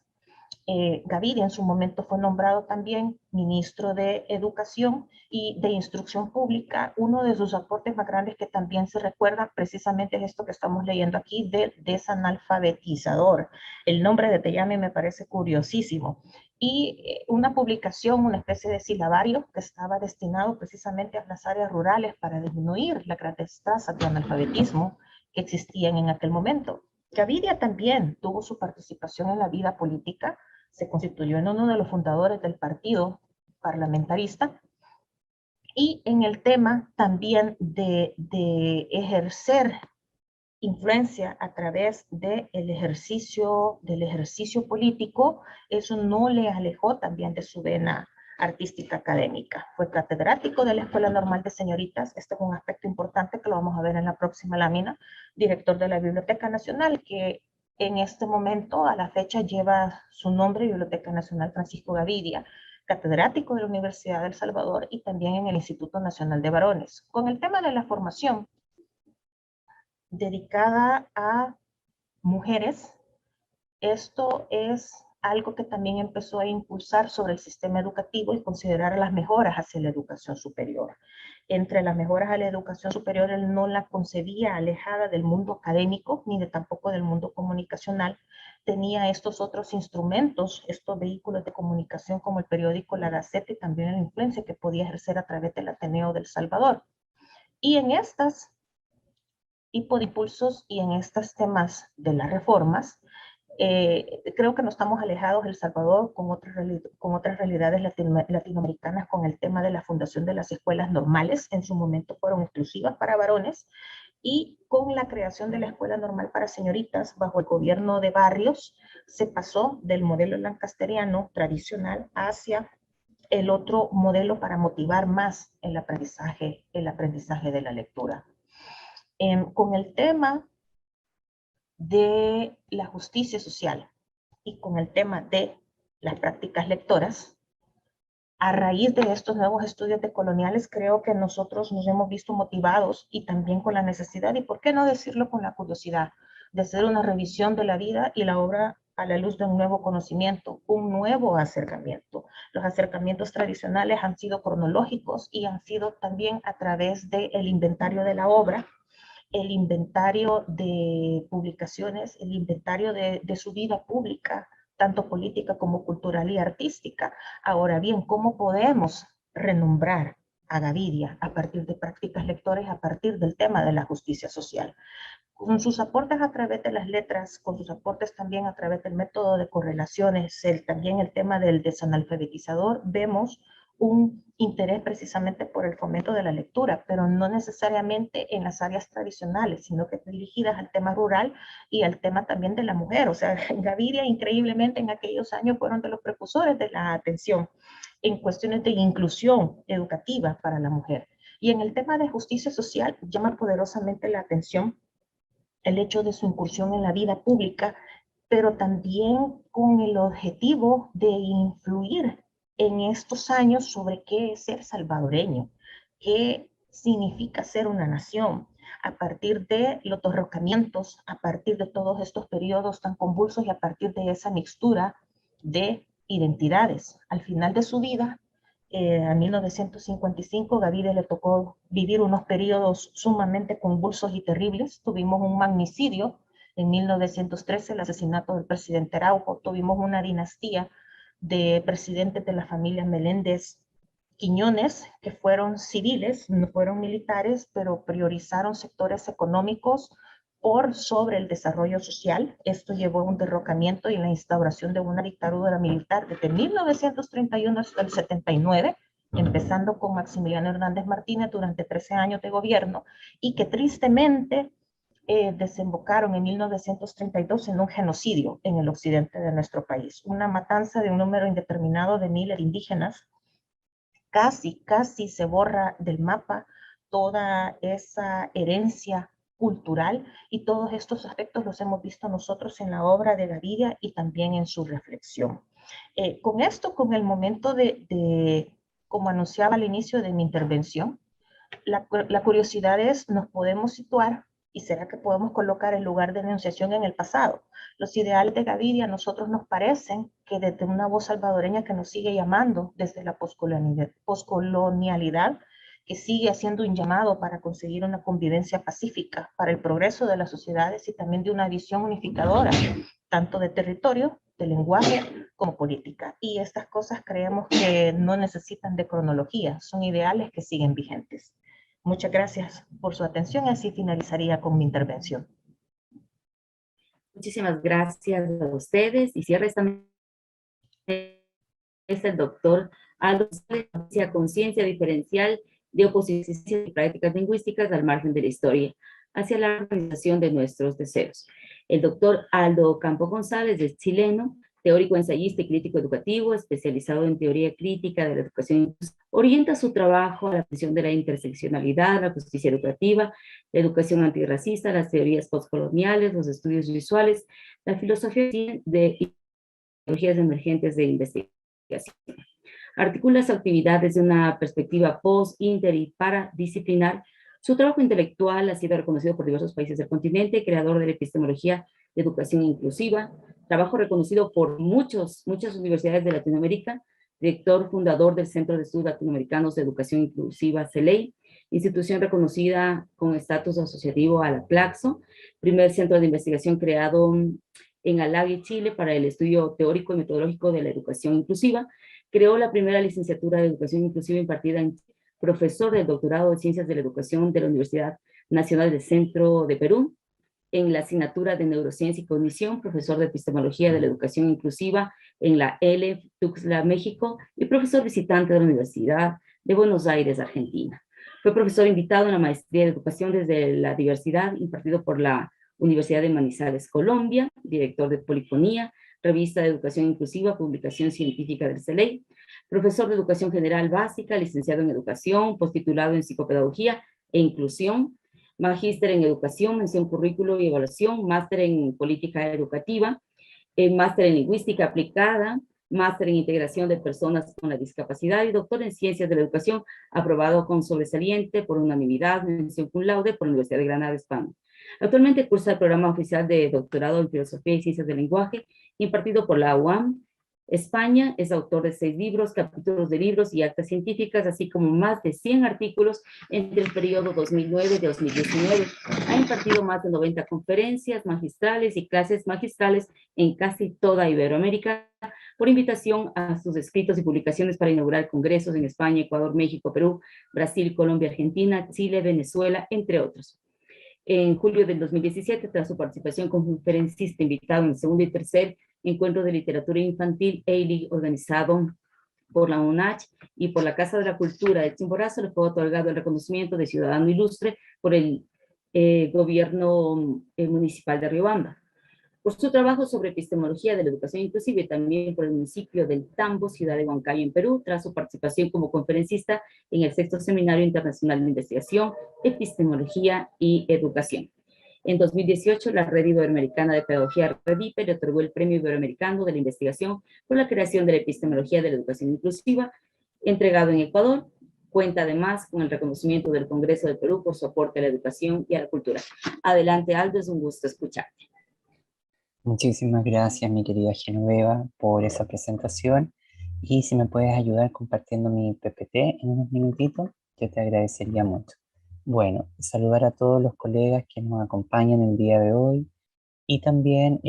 Gavidia en su momento fue nombrado también ministro de Educación y de Instrucción Pública. Uno de sus aportes más grandes que también se recuerda precisamente es esto que estamos leyendo aquí del desanalfabetizador. El nombre de Tellame me parece curiosísimo. Y una publicación, una especie de silabario que estaba destinado precisamente a las áreas rurales para disminuir las grandes tasas de analfabetismo que existían en aquel momento. Gavidia también tuvo su participación en la vida política, se constituyó en uno de los fundadores del partido parlamentarista y en el tema también de ejercer influencia a través del ejercicio político, eso no le alejó también de su vena artística académica. Fue catedrático de la Escuela Normal de Señoritas, este es un aspecto importante que lo vamos a ver en la próxima lámina, director de la Biblioteca Nacional, que en este momento, a la fecha, lleva su nombre, Biblioteca Nacional Francisco Gavidia, catedrático de la Universidad de El Salvador y también en el Instituto Nacional de Varones. Con el tema de la formación dedicada a mujeres, esto es algo que también empezó a impulsar sobre el sistema educativo y considerar las mejoras hacia la educación superior. Entre las mejoras a la educación superior, él no la concebía alejada del mundo académico, ni de tampoco del mundo comunicacional. Tenía estos otros instrumentos, estos vehículos de comunicación como el periódico La Gaceta y también la influencia que podía ejercer a través del Ateneo del Salvador. Y en estas tipo de impulsos y en estos temas de las reformas, Creo que no estamos alejados El Salvador con otras realidades latinoamericanas con el tema de la fundación de las escuelas normales. En su momento fueron exclusivas para varones, y con la creación de la escuela normal para señoritas bajo el gobierno de Barrios se pasó del modelo lancasteriano tradicional hacia el otro modelo para motivar más el aprendizaje de la lectura. Con el tema de la justicia social y con el tema de las prácticas lectoras, a raíz de estos nuevos estudios decoloniales, creo que nosotros nos hemos visto motivados y también con la necesidad, y por qué no decirlo con la curiosidad, de hacer una revisión de la vida y la obra a la luz de un nuevo conocimiento, un nuevo acercamiento. Los acercamientos tradicionales han sido cronológicos y han sido también a través del inventario de la obra, el inventario de publicaciones, el inventario de su vida pública, tanto política como cultural y artística. Ahora bien, ¿cómo podemos renombrar a Gaviria a partir de prácticas lectores, a partir del tema de la justicia social? Con sus aportes a través de las letras, con sus aportes también a través del método de correlaciones, también el tema del desanalfabetizador, vemos un interés precisamente por el fomento de la lectura, pero no necesariamente en las áreas tradicionales, sino que dirigidas al tema rural y al tema también de la mujer. O sea, Gaviria increíblemente en aquellos años fueron de los precursores de la atención en cuestiones de inclusión educativa para la mujer. Y en el tema de justicia social llama poderosamente la atención el hecho de su incursión en la vida pública, pero también con el objetivo de influir en estos años sobre qué es ser salvadoreño, qué significa ser una nación, a partir de los derrocamientos, a partir de todos estos periodos tan convulsos y a partir de esa mixtura de identidades. Al final de su vida, a 1955, Gaviria le tocó vivir unos periodos sumamente convulsos y terribles. Tuvimos un magnicidio en 1913, el asesinato del presidente Araujo. Tuvimos una dinastía de presidentes de la familia Meléndez Quiñones, que fueron civiles, no fueron militares, pero priorizaron sectores económicos por sobre el desarrollo social. Esto llevó a un derrocamiento y la instauración de una dictadura militar desde 1931 hasta el 79, empezando con Maximiliano Hernández Martínez durante 13 años de gobierno, y que tristemente desembocaron en 1932 en un genocidio en el occidente de nuestro país, una matanza de un número indeterminado de miles de indígenas. Casi se borra del mapa toda esa herencia cultural, y todos estos aspectos los hemos visto nosotros en la obra de Gaviria y también en su reflexión. Con esto, con el momento como anunciaba al inicio de mi intervención, la curiosidad es, ¿nos podemos situar y será que podemos colocar el lugar de enunciación en el pasado? Los ideales de Gaviria a nosotros nos parecen que desde una voz salvadoreña que nos sigue llamando desde la poscolonialidad, que sigue haciendo un llamado para conseguir una convivencia pacífica, para el progreso de las sociedades y también de una visión unificadora, tanto de territorio, de lenguaje, como política. Y estas cosas creemos que no necesitan de cronología, son ideales que siguen vigentes. Muchas gracias por su atención, así finalizaría con mi intervención. Muchísimas gracias a ustedes, y cierra esta mesa el doctor Aldo González, conciencia diferencial de oposición y prácticas lingüísticas al margen de la historia, hacia la organización de nuestros deseos. El doctor Aldo Campo González es chileno, teórico, ensayista y crítico educativo, especializado en teoría crítica de la educación. Orienta su trabajo a la visión de la interseccionalidad, la justicia educativa, la educación antirracista, las teorías postcoloniales, los estudios visuales, la filosofía de tecnologías emergentes de investigación. Articula su actividad desde una perspectiva post, inter y paradisciplinar. Su trabajo intelectual ha sido reconocido por diversos países del continente, creador de la epistemología de educación inclusiva, trabajo reconocido por muchas universidades de Latinoamérica, director fundador del Centro de Estudios Latinoamericanos de Educación Inclusiva, CELEI, institución reconocida con estatus asociativo a la Claxo, primer centro de investigación creado en Alagui, Chile, para el estudio teórico y metodológico de la educación inclusiva. Creó la primera licenciatura de educación inclusiva impartida en profesor del doctorado de Ciencias de la Educación de la Universidad Nacional del Centro de Perú. en la asignatura de Neurociencia y Cognición, profesor de Epistemología de la Educación Inclusiva en la ELEF Tuxtla, México, y profesor visitante de la Universidad de Buenos Aires, Argentina. Fue profesor invitado en la Maestría de Educación desde la Diversidad, impartido por la Universidad de Manizales, Colombia, director de Polifonía, Revista de Educación Inclusiva, publicación científica del CELEI, profesor de Educación General Básica, licenciado en Educación, postitulado en Psicopedagogía e Inclusión, magíster en Educación, mención Currículo y Evaluación, máster en Política Educativa, máster en Lingüística Aplicada, máster en Integración de Personas con la Discapacidad y doctor en Ciencias de la Educación, aprobado con sobresaliente por unanimidad, mención cum laude por la Universidad de Granada, España. Actualmente cursa el programa oficial de doctorado en Filosofía y Ciencias del Lenguaje, impartido por la UAM, España. Es autor de 6 libros, capítulos de libros y actas científicas, así como más de 100 artículos entre el periodo 2009-2019. Ha impartido más de 90 conferencias magistrales y clases magistrales en casi toda Iberoamérica, por invitación a sus escritos y publicaciones para inaugurar congresos en España, Ecuador, México, Perú, Brasil, Colombia, Argentina, Chile, Venezuela, entre otros. En julio del 2017, tras su participación como conferencista invitado en el segundo y tercer encuentro de literatura infantil EILI, organizado por la UNACH y por la Casa de la Cultura de Chimborazo, le fue otorgado el reconocimiento de ciudadano ilustre por el gobierno municipal de Riobamba. Por su trabajo sobre epistemología de la educación inclusiva y también por el municipio del Tambo, ciudad de Huancayo, en Perú, tras su participación como conferencista en el 6º Seminario Internacional de Investigación, Epistemología y Educación. En 2018, la Red Iberoamericana de Pedagogía, REDIPE, le otorgó el Premio Iberoamericano de la Investigación por la creación de la epistemología de la educación inclusiva, entregado en Ecuador. Cuenta además con el reconocimiento del Congreso del Perú por su aporte a la educación y a la cultura. Adelante, Aldo, es un gusto escucharte. Muchísimas gracias, mi querida Genoveva, por esa presentación. Y si me puedes ayudar compartiendo mi PPT en unos minutitos, yo te agradecería mucho. Bueno, saludar a todos los colegas que nos acompañan el día de hoy y también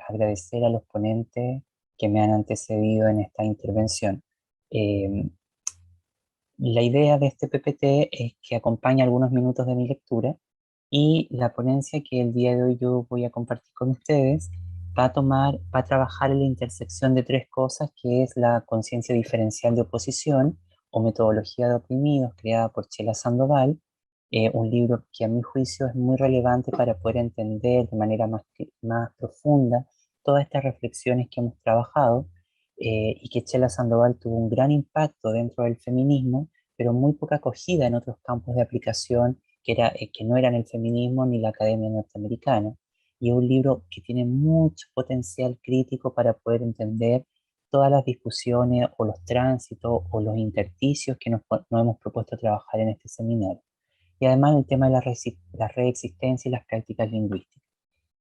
agradecer a los ponentes que me han antecedido en esta intervención. La idea de este PPT es que acompañe algunos minutos de mi lectura y la ponencia que el día de hoy yo voy a compartir con ustedes va a trabajar en la intersección de 3 cosas, que es la conciencia diferencial de oposición o metodología de oprimidos, creada por Chela Sandoval, un libro que a mi juicio es muy relevante para poder entender de manera más profunda todas estas reflexiones que hemos trabajado, y que Chela Sandoval tuvo un gran impacto dentro del feminismo, pero muy poca acogida en otros campos de aplicación que no eran el feminismo ni la academia norteamericana. Y es un libro que tiene mucho potencial crítico para poder entender todas las discusiones o los tránsitos o los intersticios que nos hemos propuesto trabajar en este seminario. Y además el tema de la reexistencia y las prácticas lingüísticas.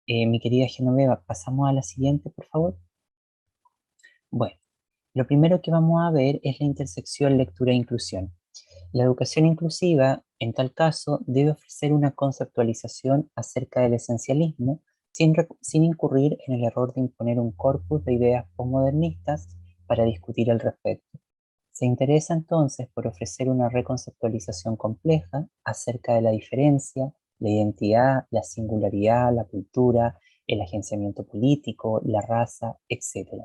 Mi querida Genoveva, pasamos a la siguiente, por favor. Bueno, lo primero que vamos a ver es la intersección lectura-inclusión. La educación inclusiva, en tal caso, debe ofrecer una conceptualización acerca del esencialismo sin incurrir en el error de imponer un corpus de ideas postmodernistas para discutir al respecto. Se interesa entonces por ofrecer una reconceptualización compleja acerca de la diferencia, la identidad, la singularidad, la cultura, el agenciamiento político, la raza, etc.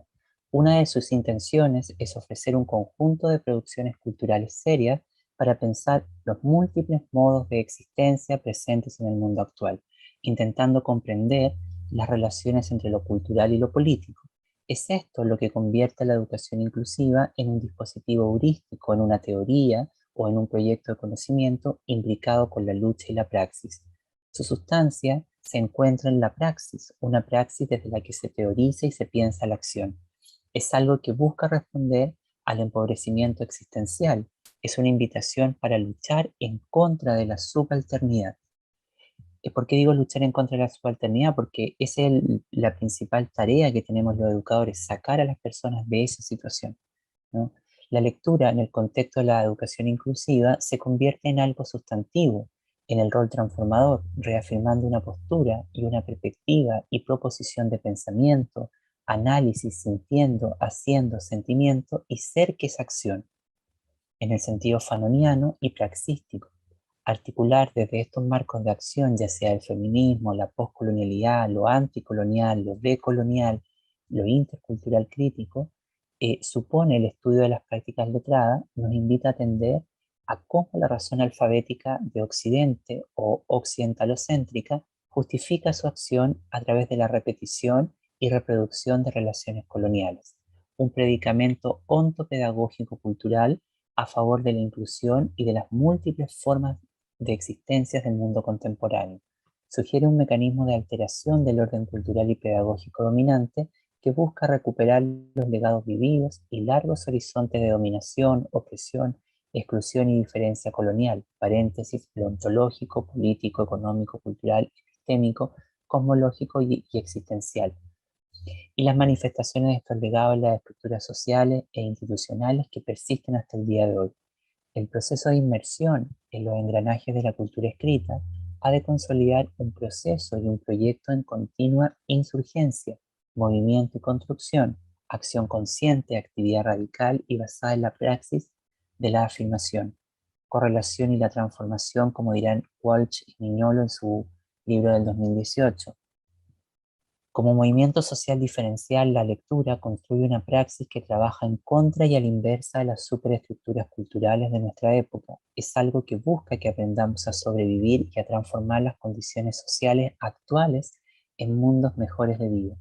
Una de sus intenciones es ofrecer un conjunto de producciones culturales serias para pensar los múltiples modos de existencia presentes en el mundo actual, intentando comprender las relaciones entre lo cultural y lo político. Es esto lo que convierte a la educación inclusiva en un dispositivo heurístico, en una teoría o en un proyecto de conocimiento imbricado con la lucha y la praxis. Su sustancia se encuentra en la praxis, una praxis desde la que se teoriza y se piensa la acción. Es algo que busca responder al empobrecimiento existencial. Es una invitación para luchar en contra de la subalternidad. ¿Por qué digo luchar en contra de la subalternidad? Porque esa es la principal tarea que tenemos los educadores, sacar a las personas de esa situación, ¿no? La lectura en el contexto de la educación inclusiva se convierte en algo sustantivo, en el rol transformador, reafirmando una postura y una perspectiva y proposición de pensamiento, análisis, sintiendo, haciendo, sentimiento y ser que es acción, en el sentido fanoniano y praxístico. Articular desde estos marcos de acción, ya sea el feminismo, la postcolonialidad, lo anticolonial, lo decolonial, lo intercultural crítico, supone el estudio de las prácticas letradas, nos invita a atender a cómo la razón alfabética de Occidente o occidentalocéntrica justifica su acción a través de la repetición y reproducción de relaciones coloniales. Un predicamento ontopedagógico-cultural a favor de la inclusión y de las múltiples formas de existencias del mundo contemporáneo. Sugiere un mecanismo de alteración del orden cultural y pedagógico dominante que busca recuperar los legados vividos y largos horizontes de dominación, opresión, exclusión y diferencia colonial, paréntesis, lo ontológico, político, económico, cultural, epistémico, cosmológico y existencial, y las manifestaciones de estos legados en las estructuras sociales e institucionales que persisten hasta el día de hoy. El proceso de inmersión en los engranajes de la cultura escrita ha de consolidar un proceso y un proyecto en continua insurgencia, movimiento y construcción, acción consciente, actividad radical y basada en la praxis de la afirmación, correlación y la transformación, como dirán Walsh y Mignolo en su libro del 2018. Como movimiento social diferencial, la lectura construye una praxis que trabaja en contra y a la inversa de las superestructuras culturales de nuestra época. Es algo que busca que aprendamos a sobrevivir y a transformar las condiciones sociales actuales en mundos mejores de vida.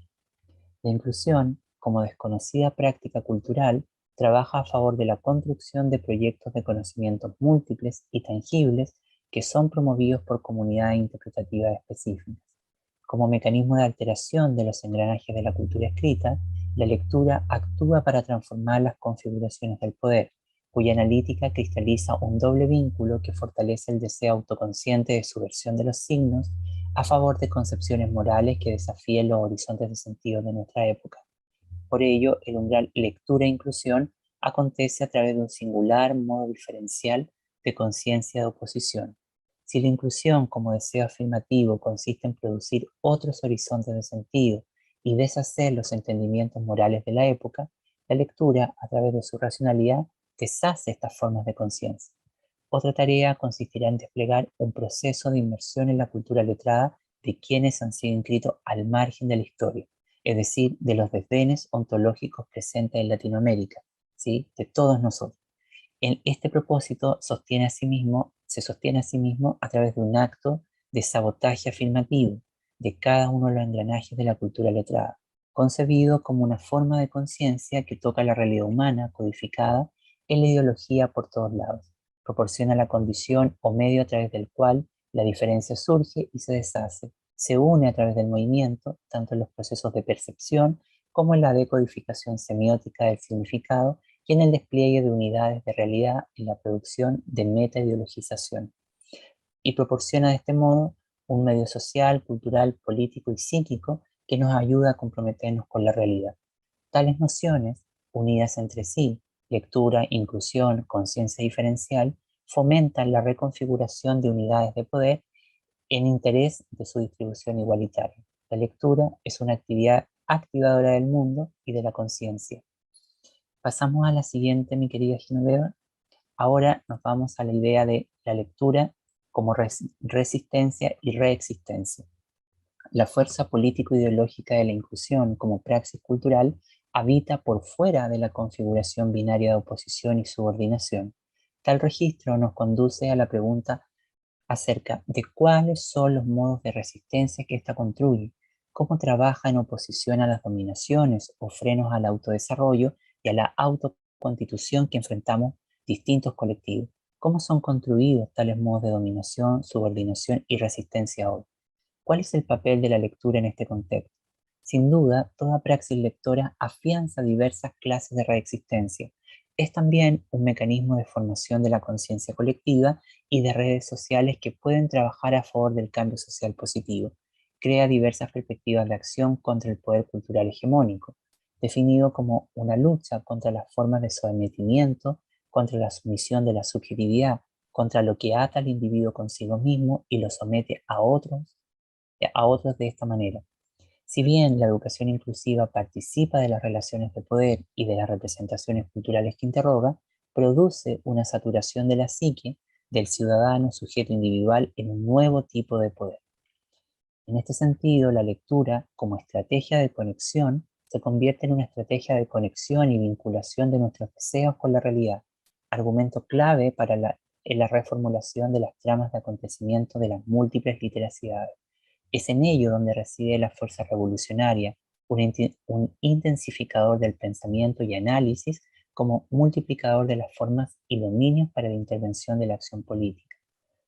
La inclusión, como desconocida práctica cultural, trabaja a favor de la construcción de proyectos de conocimientos múltiples y tangibles que son promovidos por comunidades interpretativas específicas. Como mecanismo de alteración de los engranajes de la cultura escrita, la lectura actúa para transformar las configuraciones del poder, cuya analítica cristaliza un doble vínculo que fortalece el deseo autoconsciente de subversión de los signos a favor de concepciones morales que desafíen los horizontes de sentido de nuestra época. Por ello, el umbral lectura-inclusión acontece a través de un singular modo diferencial de conciencia de oposición. Si la inclusión como deseo afirmativo consiste en producir otros horizontes de sentido y deshacer los entendimientos morales de la época, la lectura, a través de su racionalidad, deshace estas formas de conciencia. Otra tarea consistirá en desplegar un proceso de inmersión en la cultura letrada de quienes han sido inscritos al margen de la historia, es decir, de los desdenes ontológicos presentes en Latinoamérica, ¿sí? De todos nosotros. En este propósito se sostiene a sí mismo a través de un acto de sabotaje afirmativo de cada uno de los engranajes de la cultura letrada, concebido como una forma de conciencia que toca la realidad humana codificada en la ideología por todos lados, proporciona la condición o medio a través del cual la diferencia surge y se deshace, se une a través del movimiento, tanto en los procesos de percepción como en la decodificación semiótica del significado y en el despliegue de unidades de realidad en la producción de meta-ideologización, y proporciona de este modo un medio social, cultural, político y psíquico que nos ayuda a comprometernos con la realidad. Tales nociones, unidas entre sí, lectura, inclusión, conciencia diferencial, fomentan la reconfiguración de unidades de poder en interés de su distribución igualitaria. La lectura es una actividad activadora del mundo y de la conciencia. Pasamos a la siguiente, mi querida Genoveva. Ahora nos vamos a la idea de la lectura como resistencia y reexistencia. La fuerza político-ideológica de la inclusión como praxis cultural habita por fuera de la configuración binaria de oposición y subordinación. Tal registro nos conduce a la pregunta acerca de cuáles son los modos de resistencia que ésta construye, cómo trabaja en oposición a las dominaciones o frenos al autodesarrollo y a la autoconstitución que enfrentamos distintos colectivos, cómo son construidos tales modos de dominación, subordinación y resistencia hoy. ¿Cuál es el papel de la lectura en este contexto? Sin duda, toda praxis lectora afianza diversas clases de reexistencia. Es también un mecanismo de formación de la conciencia colectiva y de redes sociales que pueden trabajar a favor del cambio social positivo. Crea diversas perspectivas de acción contra el poder cultural hegemónico, definido como una lucha contra las formas de sometimiento, contra la sumisión de la subjetividad, contra lo que ata al individuo consigo mismo y lo somete a otros de esta manera. Si bien la educación inclusiva participa de las relaciones de poder y de las representaciones culturales que interroga, produce una saturación de la psique del ciudadano sujeto individual en un nuevo tipo de poder. En este sentido, la lectura, como estrategia de conexión, se convierte en una estrategia de conexión y vinculación de nuestros deseos con la realidad, argumento clave en la reformulación de las tramas de acontecimiento de las múltiples literacidades. Es en ello donde reside la fuerza revolucionaria, un intensificador del pensamiento y análisis como multiplicador de las formas y dominios para la intervención de la acción política.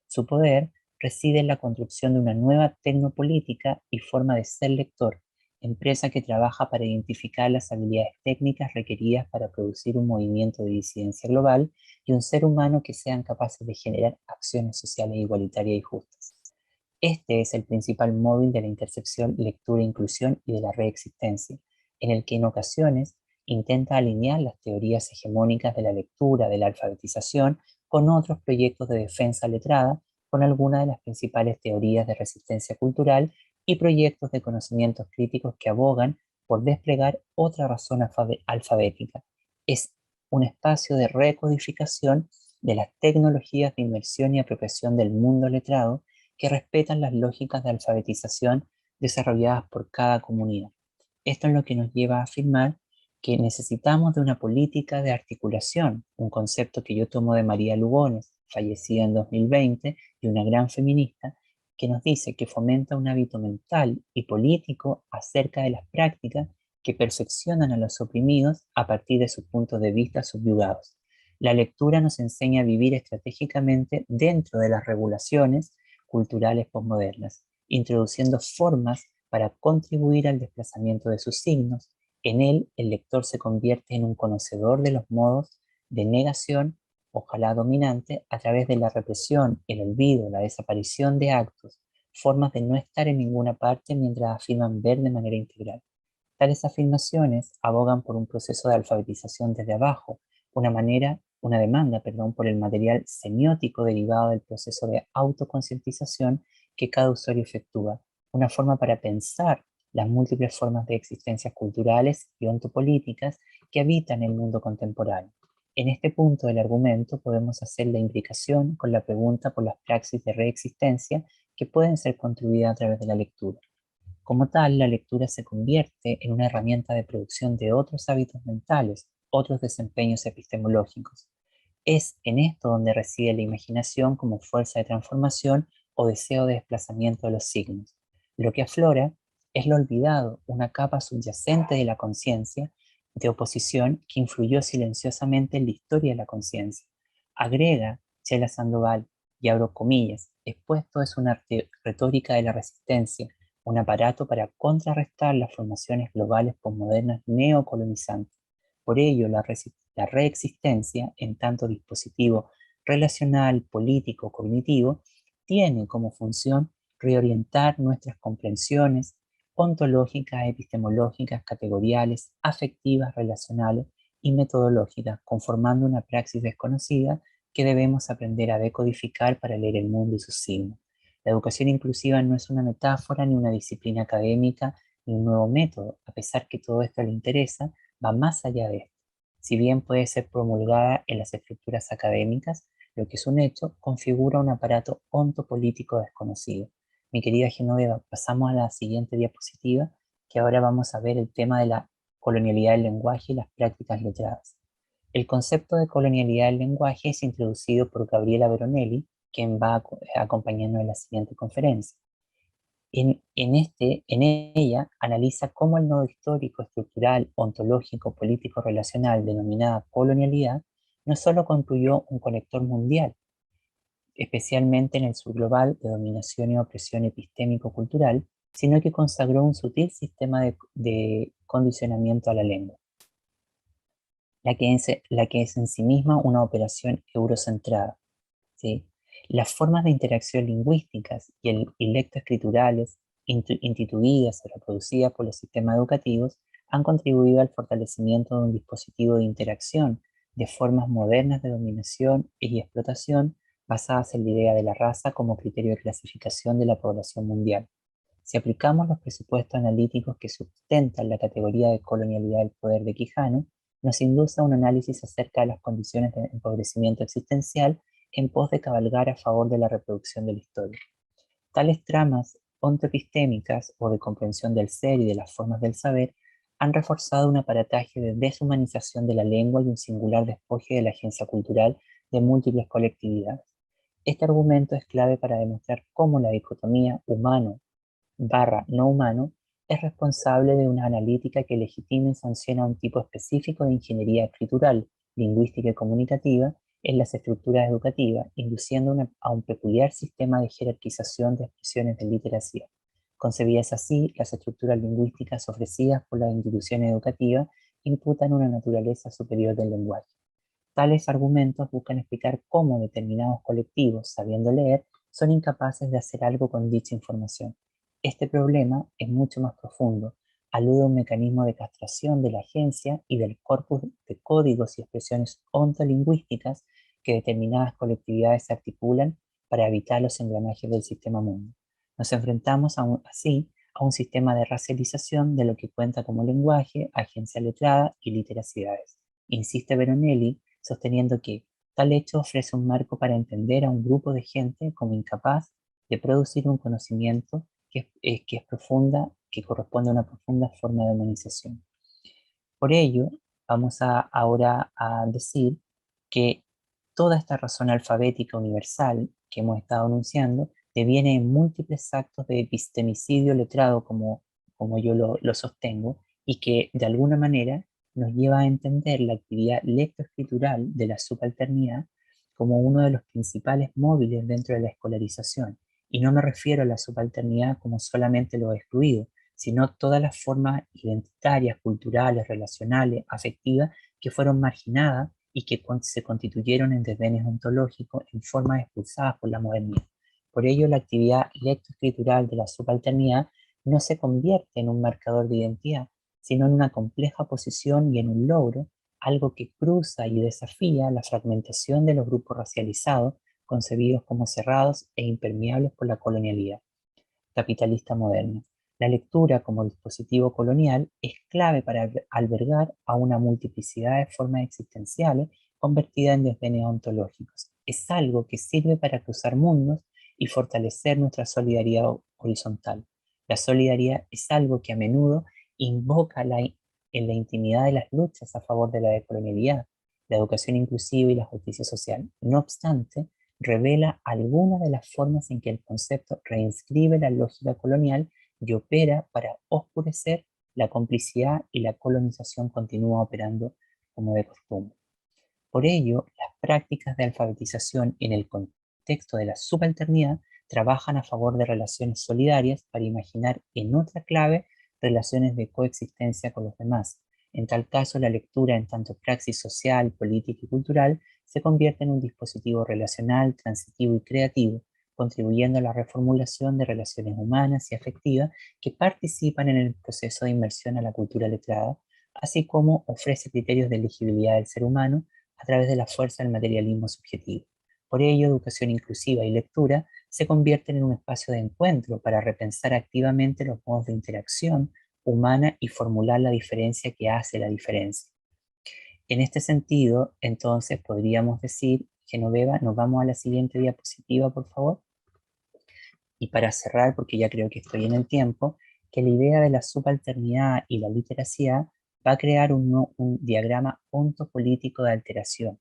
Su poder reside en la construcción de una nueva tecnopolítica y forma de ser lector, empresa que trabaja para identificar las habilidades técnicas requeridas para producir un movimiento de disidencia global y un ser humano que sean capaces de generar acciones sociales igualitarias y justas. Este es el principal móvil de la intersección lectura-inclusión y de la reexistencia, en el que en ocasiones intenta alinear las teorías hegemónicas de la lectura, de la alfabetización, con otros proyectos de defensa letrada, con algunas de las principales teorías de resistencia cultural y proyectos de conocimientos críticos que abogan por desplegar otra razón alfabética. Es un espacio de recodificación de las tecnologías de inmersión y apropiación del mundo letrado que respetan las lógicas de alfabetización desarrolladas por cada comunidad. Esto es lo que nos lleva a afirmar que necesitamos de una política de articulación, un concepto que yo tomo de María Lugones, fallecida en 2020, y una gran feminista, que nos dice que fomenta un hábito mental y político acerca de las prácticas que perfeccionan a los oprimidos a partir de sus puntos de vista subyugados. La lectura nos enseña a vivir estratégicamente dentro de las regulaciones culturales posmodernas, introduciendo formas para contribuir al desplazamiento de sus signos. En él, el lector se convierte en un conocedor de los modos de negación, ojalá dominante, a través de la represión, el olvido, la desaparición de actos, formas de no estar en ninguna parte mientras afirman ver de manera integral. Tales afirmaciones abogan por un proceso de alfabetización desde abajo, una demanda, por el material semiótico derivado del proceso de autoconcientización que cada usuario efectúa, una forma para pensar las múltiples formas de existencias culturales y ontopolíticas que habitan el mundo contemporáneo. En este punto del argumento podemos hacer la implicación con la pregunta por las praxis de reexistencia que pueden ser construidas a través de la lectura. Como tal, la lectura se convierte en una herramienta de producción de otros hábitos mentales, otros desempeños epistemológicos. Es en esto donde reside la imaginación como fuerza de transformación o deseo de desplazamiento de los signos. Lo que aflora es lo olvidado, una capa subyacente de la conciencia de oposición que influyó silenciosamente en la historia de la conciencia. Agrega Chela Sandoval, y abro comillas, expuesto es una retórica de la resistencia, un aparato para contrarrestar las formaciones globales posmodernas neocolonizantes. Por ello, la reexistencia, en tanto dispositivo relacional, político, cognitivo, tiene como función reorientar nuestras comprensiones ontológicas, epistemológicas, categoriales, afectivas, relacionales y metodológicas, conformando una praxis desconocida que debemos aprender a decodificar para leer el mundo y sus signos. La educación inclusiva no es una metáfora ni una disciplina académica ni un nuevo método, a pesar que todo esto le interesa, va más allá de esto. Si bien puede ser promulgada en las estructuras académicas, lo que es un hecho configura un aparato ontopolítico desconocido. Mi querida Genoveva, pasamos a la siguiente diapositiva, que ahora vamos a ver el tema de la colonialidad del lenguaje y las prácticas letradas. El concepto de colonialidad del lenguaje es introducido por Gabriela Veronelli, quien va a acompañarnos en la siguiente conferencia. En ella analiza cómo el nodo histórico, estructural, ontológico, político, relacional, denominada colonialidad, no solo construyó un conector mundial, especialmente en el sur global de dominación y opresión epistémico-cultural, sino que consagró un sutil sistema de condicionamiento a la lengua, la que es en sí misma una operación eurocentrada, ¿sí? Las formas de interacción lingüísticas y lectoescriturales instituidas y reproducidas por los sistemas educativos han contribuido al fortalecimiento de un dispositivo de interacción de formas modernas de dominación y explotación basadas en la idea de la raza como criterio de clasificación de la población mundial. Si aplicamos los presupuestos analíticos que sustentan la categoría de colonialidad del poder de Quijano, nos induce a un análisis acerca de las condiciones de empobrecimiento existencial en pos de cabalgar a favor de la reproducción de la historia. Tales tramas ontoepistémicas o de comprensión del ser y de las formas del saber han reforzado un aparataje de deshumanización de la lengua y un singular despoje de la agencia cultural de múltiples colectividades. Este argumento es clave para demostrar cómo la dicotomía humano/no humano es responsable de una analítica que legitima y sanciona un tipo específico de ingeniería escritural, lingüística y comunicativa en las estructuras educativas, induciendo a un peculiar sistema de jerarquización de expresiones de literacia. Concebidas así, las estructuras lingüísticas ofrecidas por las instituciones educativas imputan una naturaleza superior del lenguaje. Tales argumentos buscan explicar cómo determinados colectivos, sabiendo leer, son incapaces de hacer algo con dicha información. Este problema es mucho más profundo, alude a un mecanismo de castración de la agencia y del corpus de códigos y expresiones ontolingüísticas que determinadas colectividades articulan para evitar los engranajes del sistema mundo. Nos enfrentamos así a un sistema de racialización de lo que cuenta como lenguaje, agencia letrada y literacidades. Insiste Veronelli, sosteniendo que tal hecho ofrece un marco para entender a un grupo de gente como incapaz de producir un conocimiento que es profunda, que corresponde a una profunda forma de humanización. Por ello, vamos ahora a decir que toda esta razón alfabética universal que hemos estado anunciando deviene en múltiples actos de epistemicidio letrado, como yo lo sostengo, y que de alguna manera nos lleva a entender la actividad lectoescritural de la subalternidad como uno de los principales móviles dentro de la escolarización. Y no me refiero a la subalternidad como solamente lo excluido, sino todas las formas identitarias, culturales, relacionales, afectivas que fueron marginadas y que se constituyeron en desdenes ontológicos en formas expulsadas por la modernidad. Por ello, la actividad lectoescritural de la subalternidad no se convierte en un marcador de identidad, sino en una compleja posición y en un logro, algo que cruza y desafía la fragmentación de los grupos racializados, concebidos como cerrados e impermeables por la colonialidad capitalista moderna. La lectura como dispositivo colonial es clave para albergar a una multiplicidad de formas existenciales convertidas en desdenes ontológicos. Es algo que sirve para cruzar mundos y fortalecer nuestra solidaridad horizontal. La solidaridad es algo que a menudo invoca en la intimidad de las luchas a favor de la decolonialidad, la educación inclusiva y la justicia social. No obstante, revela algunas de las formas en que el concepto reinscribe la lógica colonial y opera para oscurecer la complicidad y la colonización continúa operando como de costumbre. Por ello, las prácticas de alfabetización en el contexto de la subalternidad trabajan a favor de relaciones solidarias para imaginar en otra clave relaciones de coexistencia con los demás. En tal caso, la lectura en tanto praxis social, política y cultural se convierte en un dispositivo relacional, transitivo y creativo, contribuyendo a la reformulación de relaciones humanas y afectivas que participan en el proceso de inmersión a la cultura letrada, así como ofrece criterios de elegibilidad del ser humano a través de la fuerza del materialismo subjetivo. Por ello, educación inclusiva y lectura se convierten en un espacio de encuentro para repensar activamente los modos de interacción humana y formular la diferencia que hace la diferencia. En este sentido, entonces, podríamos decir, Genoveva, nos vamos a la siguiente diapositiva, por favor. Y para cerrar, porque ya creo que estoy en el tiempo, que la idea de la subalternidad y la literacidad va a crear un diagrama ontopolítico de alteración.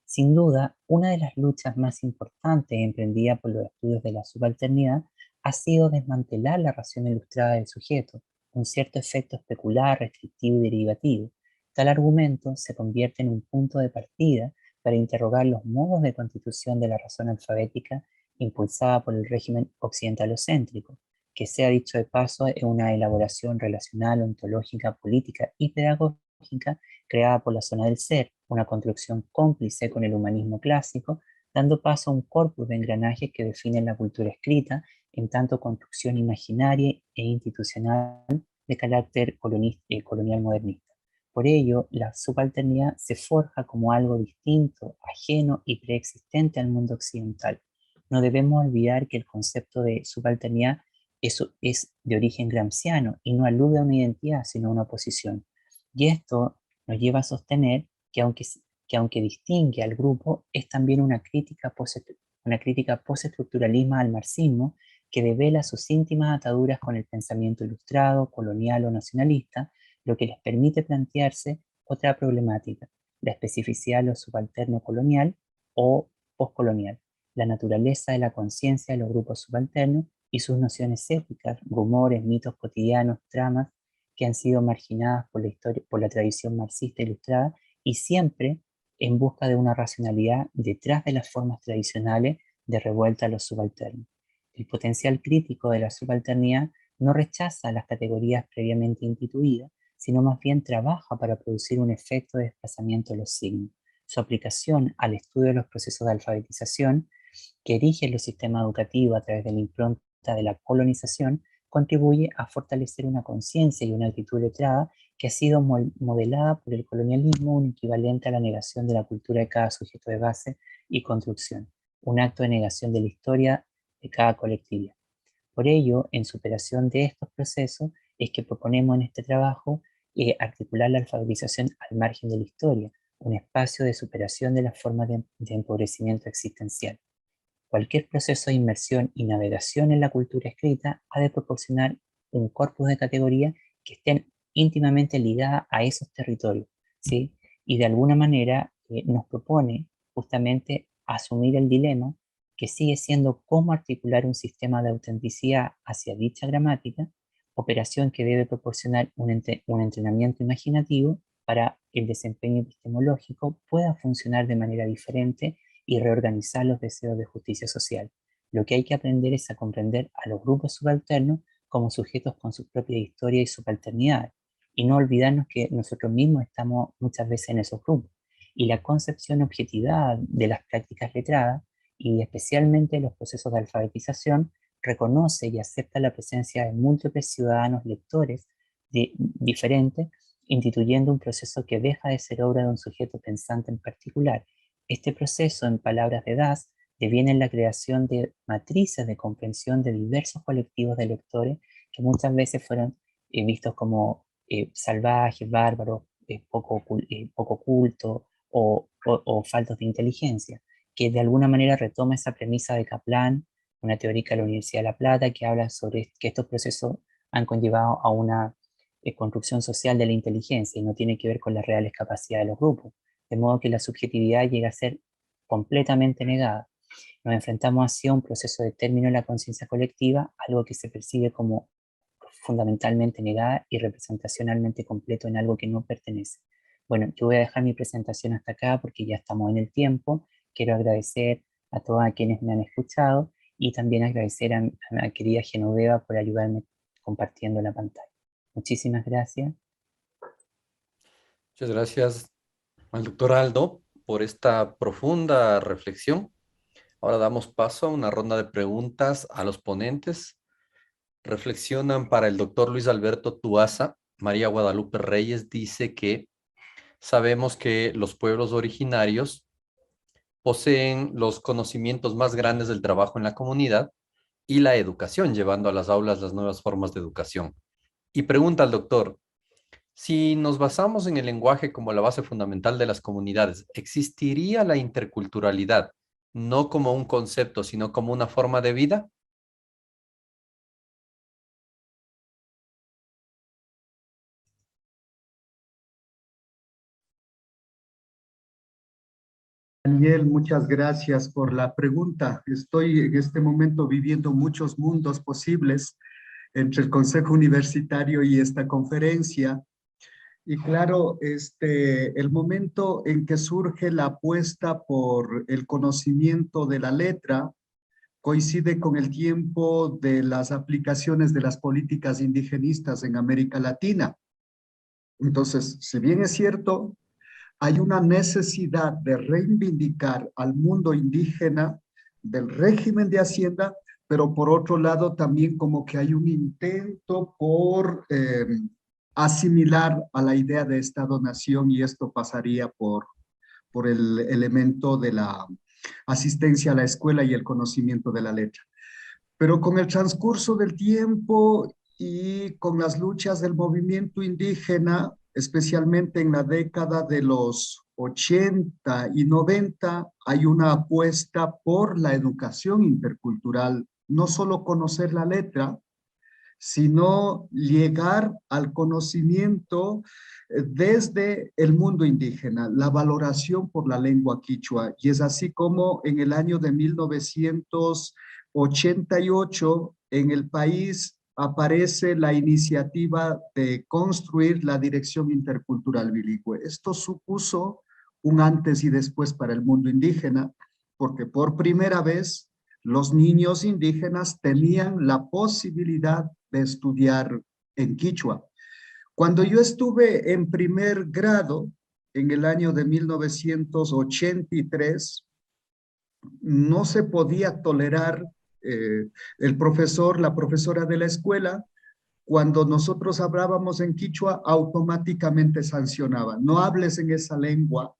Sin duda, una de las luchas más importantes emprendida por los estudios de la subalternidad ha sido desmantelar la ración ilustrada del sujeto, un cierto efecto especular, restrictivo y derivativo. Tal argumento se convierte en un punto de partida para interrogar los modos de constitución de la razón alfabética impulsada por el régimen occidentalocéntrico, que sea dicho de paso es una elaboración relacional, ontológica, política y pedagógica creada por la zona del ser, una construcción cómplice con el humanismo clásico, dando paso a un corpus de engranajes que definen la cultura escrita, en tanto construcción imaginaria e institucional de carácter colonial modernista. Por ello, la subalternidad se forja como algo distinto, ajeno y preexistente al mundo occidental. No debemos olvidar que el concepto de subalternidad es de origen gramsciano y no alude a una identidad, sino a una posición. Y esto nos lleva a sostener que aunque que aunque distingue al grupo, es también una crítica postestructuralismo al marxismo que devela sus íntimas ataduras con el pensamiento ilustrado, colonial o nacionalista, lo que les permite plantearse otra problemática, la especificidad de lo subalterno colonial o postcolonial, la naturaleza de la conciencia de los grupos subalternos y sus nociones éticas, rumores, mitos cotidianos, tramas que han sido marginadas por la historia, por la tradición marxista ilustrada y siempre en busca de una racionalidad detrás de las formas tradicionales de revuelta a los subalternos. El potencial crítico de la subalternidad no rechaza las categorías previamente instituidas, sino más bien trabaja para producir un efecto de desplazamiento de los signos. Su aplicación al estudio de los procesos de alfabetización que erigen los sistemas educativos a través de la impronta de la colonización contribuye a fortalecer una conciencia y una actitud letrada que ha sido modelada por el colonialismo, un equivalente a la negación de la cultura de cada sujeto de base y construcción, un acto de negación de la historia de cada colectividad. Por ello, en superación de estos procesos, es que proponemos en este trabajo articular la alfabetización al margen de la historia, un espacio de superación de las formas de empobrecimiento existencial. Cualquier proceso de inmersión y navegación en la cultura escrita ha de proporcionar un corpus de categorías que estén íntimamente ligadas a esos territorios, ¿sí? Y de alguna manera nos propone justamente asumir el dilema que sigue siendo cómo articular un sistema de autenticidad hacia dicha gramática, operación que debe proporcionar un entrenamiento imaginativo para el desempeño epistemológico pueda funcionar de manera diferente y reorganizar los deseos de justicia social. Lo que hay que aprender es a comprender a los grupos subalternos como sujetos con su propia historia y subalternidad, y no olvidarnos que nosotros mismos estamos muchas veces en esos grupos. Y la concepción objetiva de las prácticas letradas, y especialmente los procesos de alfabetización, reconoce y acepta la presencia de múltiples ciudadanos lectores diferentes, instituyendo un proceso que deja de ser obra de un sujeto pensante en particular. Este proceso, en palabras de Das, deviene en la creación de matrices de comprensión de diversos colectivos de lectores que muchas veces fueron vistos como salvajes, bárbaros, poco cultos o faltos de inteligencia, que de alguna manera retoma esa premisa de Kaplan, una teórica de la Universidad de La Plata, que habla sobre que estos procesos han conllevado a una construcción social de la inteligencia y no tiene que ver con las reales capacidades de los grupos, de modo que la subjetividad llega a ser completamente negada. Nos enfrentamos así a un proceso de término de la conciencia colectiva, algo que se percibe como fundamentalmente negada y representacionalmente completo en algo que no pertenece. Bueno, yo voy a dejar mi presentación hasta acá porque ya estamos en el tiempo. Quiero agradecer a todos quienes me han escuchado y también agradecer a la querida Genoveva por ayudarme compartiendo la pantalla. Muchísimas gracias. Muchas gracias al doctor Aldo por esta profunda reflexión. Ahora damos paso a una ronda de preguntas a los ponentes. Reflexionan para el doctor Luis Alberto Tuaza. María Guadalupe Reyes dice que sabemos que los pueblos originarios poseen los conocimientos más grandes del trabajo en la comunidad y la educación, llevando a las aulas las nuevas formas de educación. Y pregunta al doctor, si nos basamos en el lenguaje como la base fundamental de las comunidades, ¿existiría la interculturalidad no como un concepto, sino como una forma de vida? Daniel, muchas gracias por la pregunta. Estoy en este momento viviendo muchos mundos posibles entre el Consejo Universitario y esta conferencia. Y claro, el momento en que surge la apuesta por el conocimiento de la letra coincide con el tiempo de las aplicaciones de las políticas indigenistas en América Latina. Entonces, si bien es cierto, hay una necesidad de reivindicar al mundo indígena del régimen de Hacienda, pero por otro lado también como que hay un intento por asimilar a la idea de Estado-Nación y esto pasaría por el elemento de la asistencia a la escuela y el conocimiento de la letra. Pero con el transcurso del tiempo y con las luchas del movimiento indígena, especialmente en la década de los 80 y 90 hay una apuesta por la educación intercultural, no solo conocer la letra, sino llegar al conocimiento desde el mundo indígena, la valoración por la lengua quichua. Y es así como en el año de 1988 en el país aparece la iniciativa de construir la Dirección Intercultural Bilingüe. Esto supuso un antes y después para el mundo indígena, porque por primera vez los niños indígenas tenían la posibilidad de estudiar en quichua. Cuando yo estuve en primer grado, en el año de 1983, no se podía tolerar el profesor, la profesora de la escuela, cuando nosotros hablábamos en quichua, automáticamente sancionaba. No hables en esa lengua,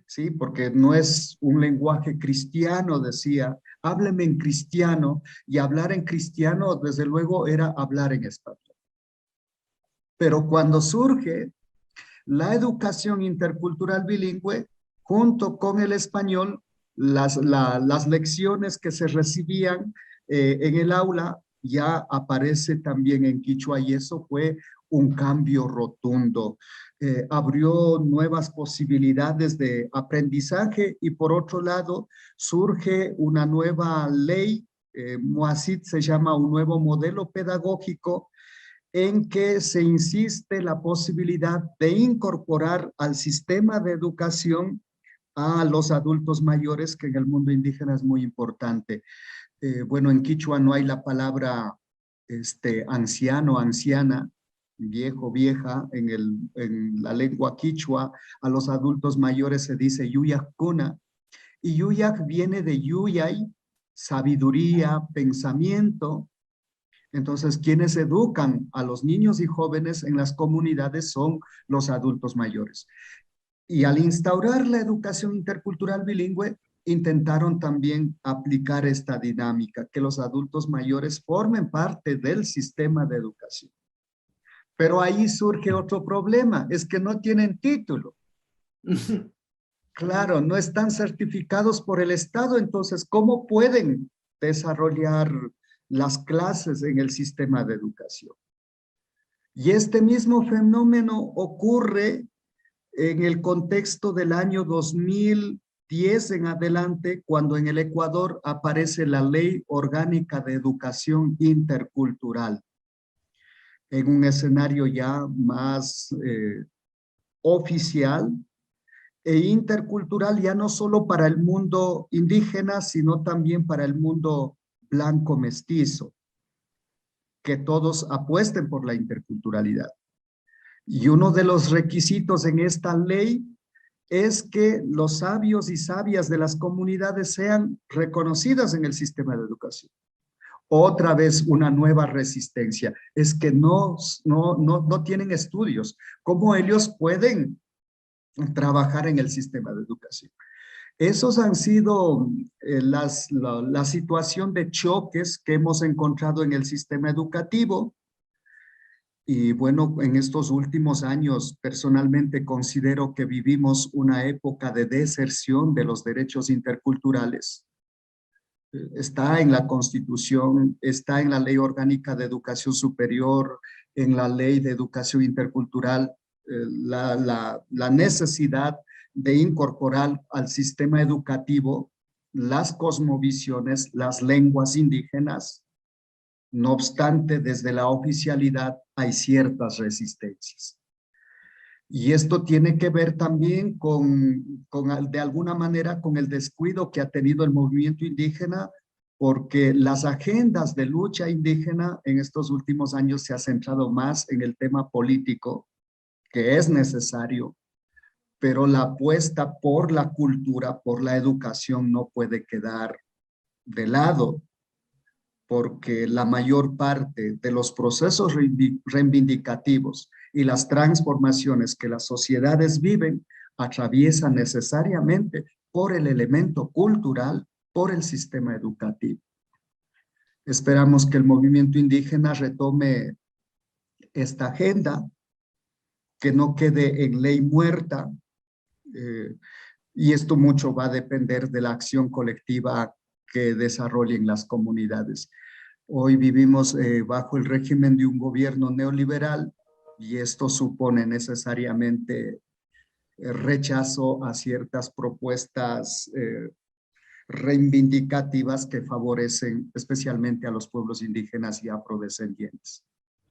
¿sí? Porque no es un lenguaje cristiano, decía. Hábleme en cristiano, y hablar en cristiano, desde luego, era hablar en español. Pero cuando surge la educación intercultural bilingüe, junto con el español, las lecciones que se recibían en el aula ya aparece también en quichua, y eso fue un cambio rotundo. Abrió nuevas posibilidades de aprendizaje, y por otro lado surge una nueva ley, MOACIT se llama, un nuevo modelo pedagógico, en que se insiste la posibilidad de incorporar al sistema de educación a los adultos mayores, que en el mundo indígena es muy importante. Bueno, en quichua no hay la palabra anciano, anciana, viejo, vieja. En la lengua quichua a los adultos mayores se dice yuyak kuna, y yuyak viene de yuyay, sabiduría, pensamiento. Entonces, quienes educan a los niños y jóvenes en las comunidades son los adultos mayores. Y al instaurar la educación intercultural bilingüe, intentaron también aplicar esta dinámica, que los adultos mayores formen parte del sistema de educación. Pero ahí surge otro problema, es que no tienen título. Claro, no están certificados por el Estado, entonces, ¿cómo pueden desarrollar las clases en el sistema de educación? Y este mismo fenómeno ocurre en el contexto del año 2010 en adelante, cuando en el Ecuador aparece la Ley Orgánica de Educación Intercultural, en un escenario ya más oficial e intercultural, ya no solo para el mundo indígena, sino también para el mundo blanco mestizo, que todos apuesten por la interculturalidad. Y uno de los requisitos en esta ley es que los sabios y sabias de las comunidades sean reconocidas en el sistema de educación. Otra vez una nueva resistencia, es que no tienen estudios. ¿Cómo ellos pueden trabajar en el sistema de educación? Esos han sido la situación de choques que hemos encontrado en el sistema educativo. Y bueno, en estos últimos años, personalmente considero que vivimos una época de deserción de los derechos interculturales. Está en la Constitución, está en la Ley Orgánica de Educación Superior, en la Ley de Educación Intercultural, la necesidad de incorporar al sistema educativo las cosmovisiones, las lenguas indígenas. No obstante, desde la oficialidad hay ciertas resistencias. Y esto tiene que ver también de alguna manera, con el descuido que ha tenido el movimiento indígena, porque las agendas de lucha indígena en estos últimos años se ha centrado más en el tema político, que es necesario, pero la apuesta por la cultura, por la educación, no puede quedar de lado, porque la mayor parte de los procesos reivindicativos y las transformaciones que las sociedades viven atraviesan necesariamente por el elemento cultural, por el sistema educativo. Esperamos que el movimiento indígena retome esta agenda, que no quede en ley muerta, y esto mucho va a depender de la acción colectiva que desarrollen las comunidades. Hoy vivimos bajo el régimen de un gobierno neoliberal y esto supone necesariamente rechazo a ciertas propuestas reivindicativas que favorecen especialmente a los pueblos indígenas y afrodescendientes.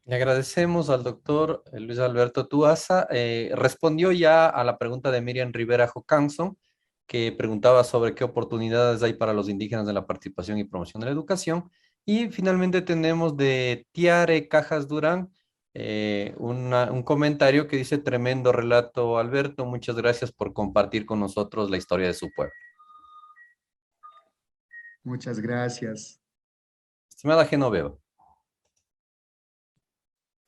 Le agradecemos al doctor Luis Alberto Tuasa. Respondió ya a la pregunta de Miriam Rivera Jocanson, que preguntaba sobre qué oportunidades hay para los indígenas en la participación y promoción de la educación. Y finalmente tenemos de Tiare Cajas Durán un comentario que dice: tremendo relato, Alberto, muchas gracias por compartir con nosotros la historia de su pueblo. Muchas gracias. Estimada Genoveva.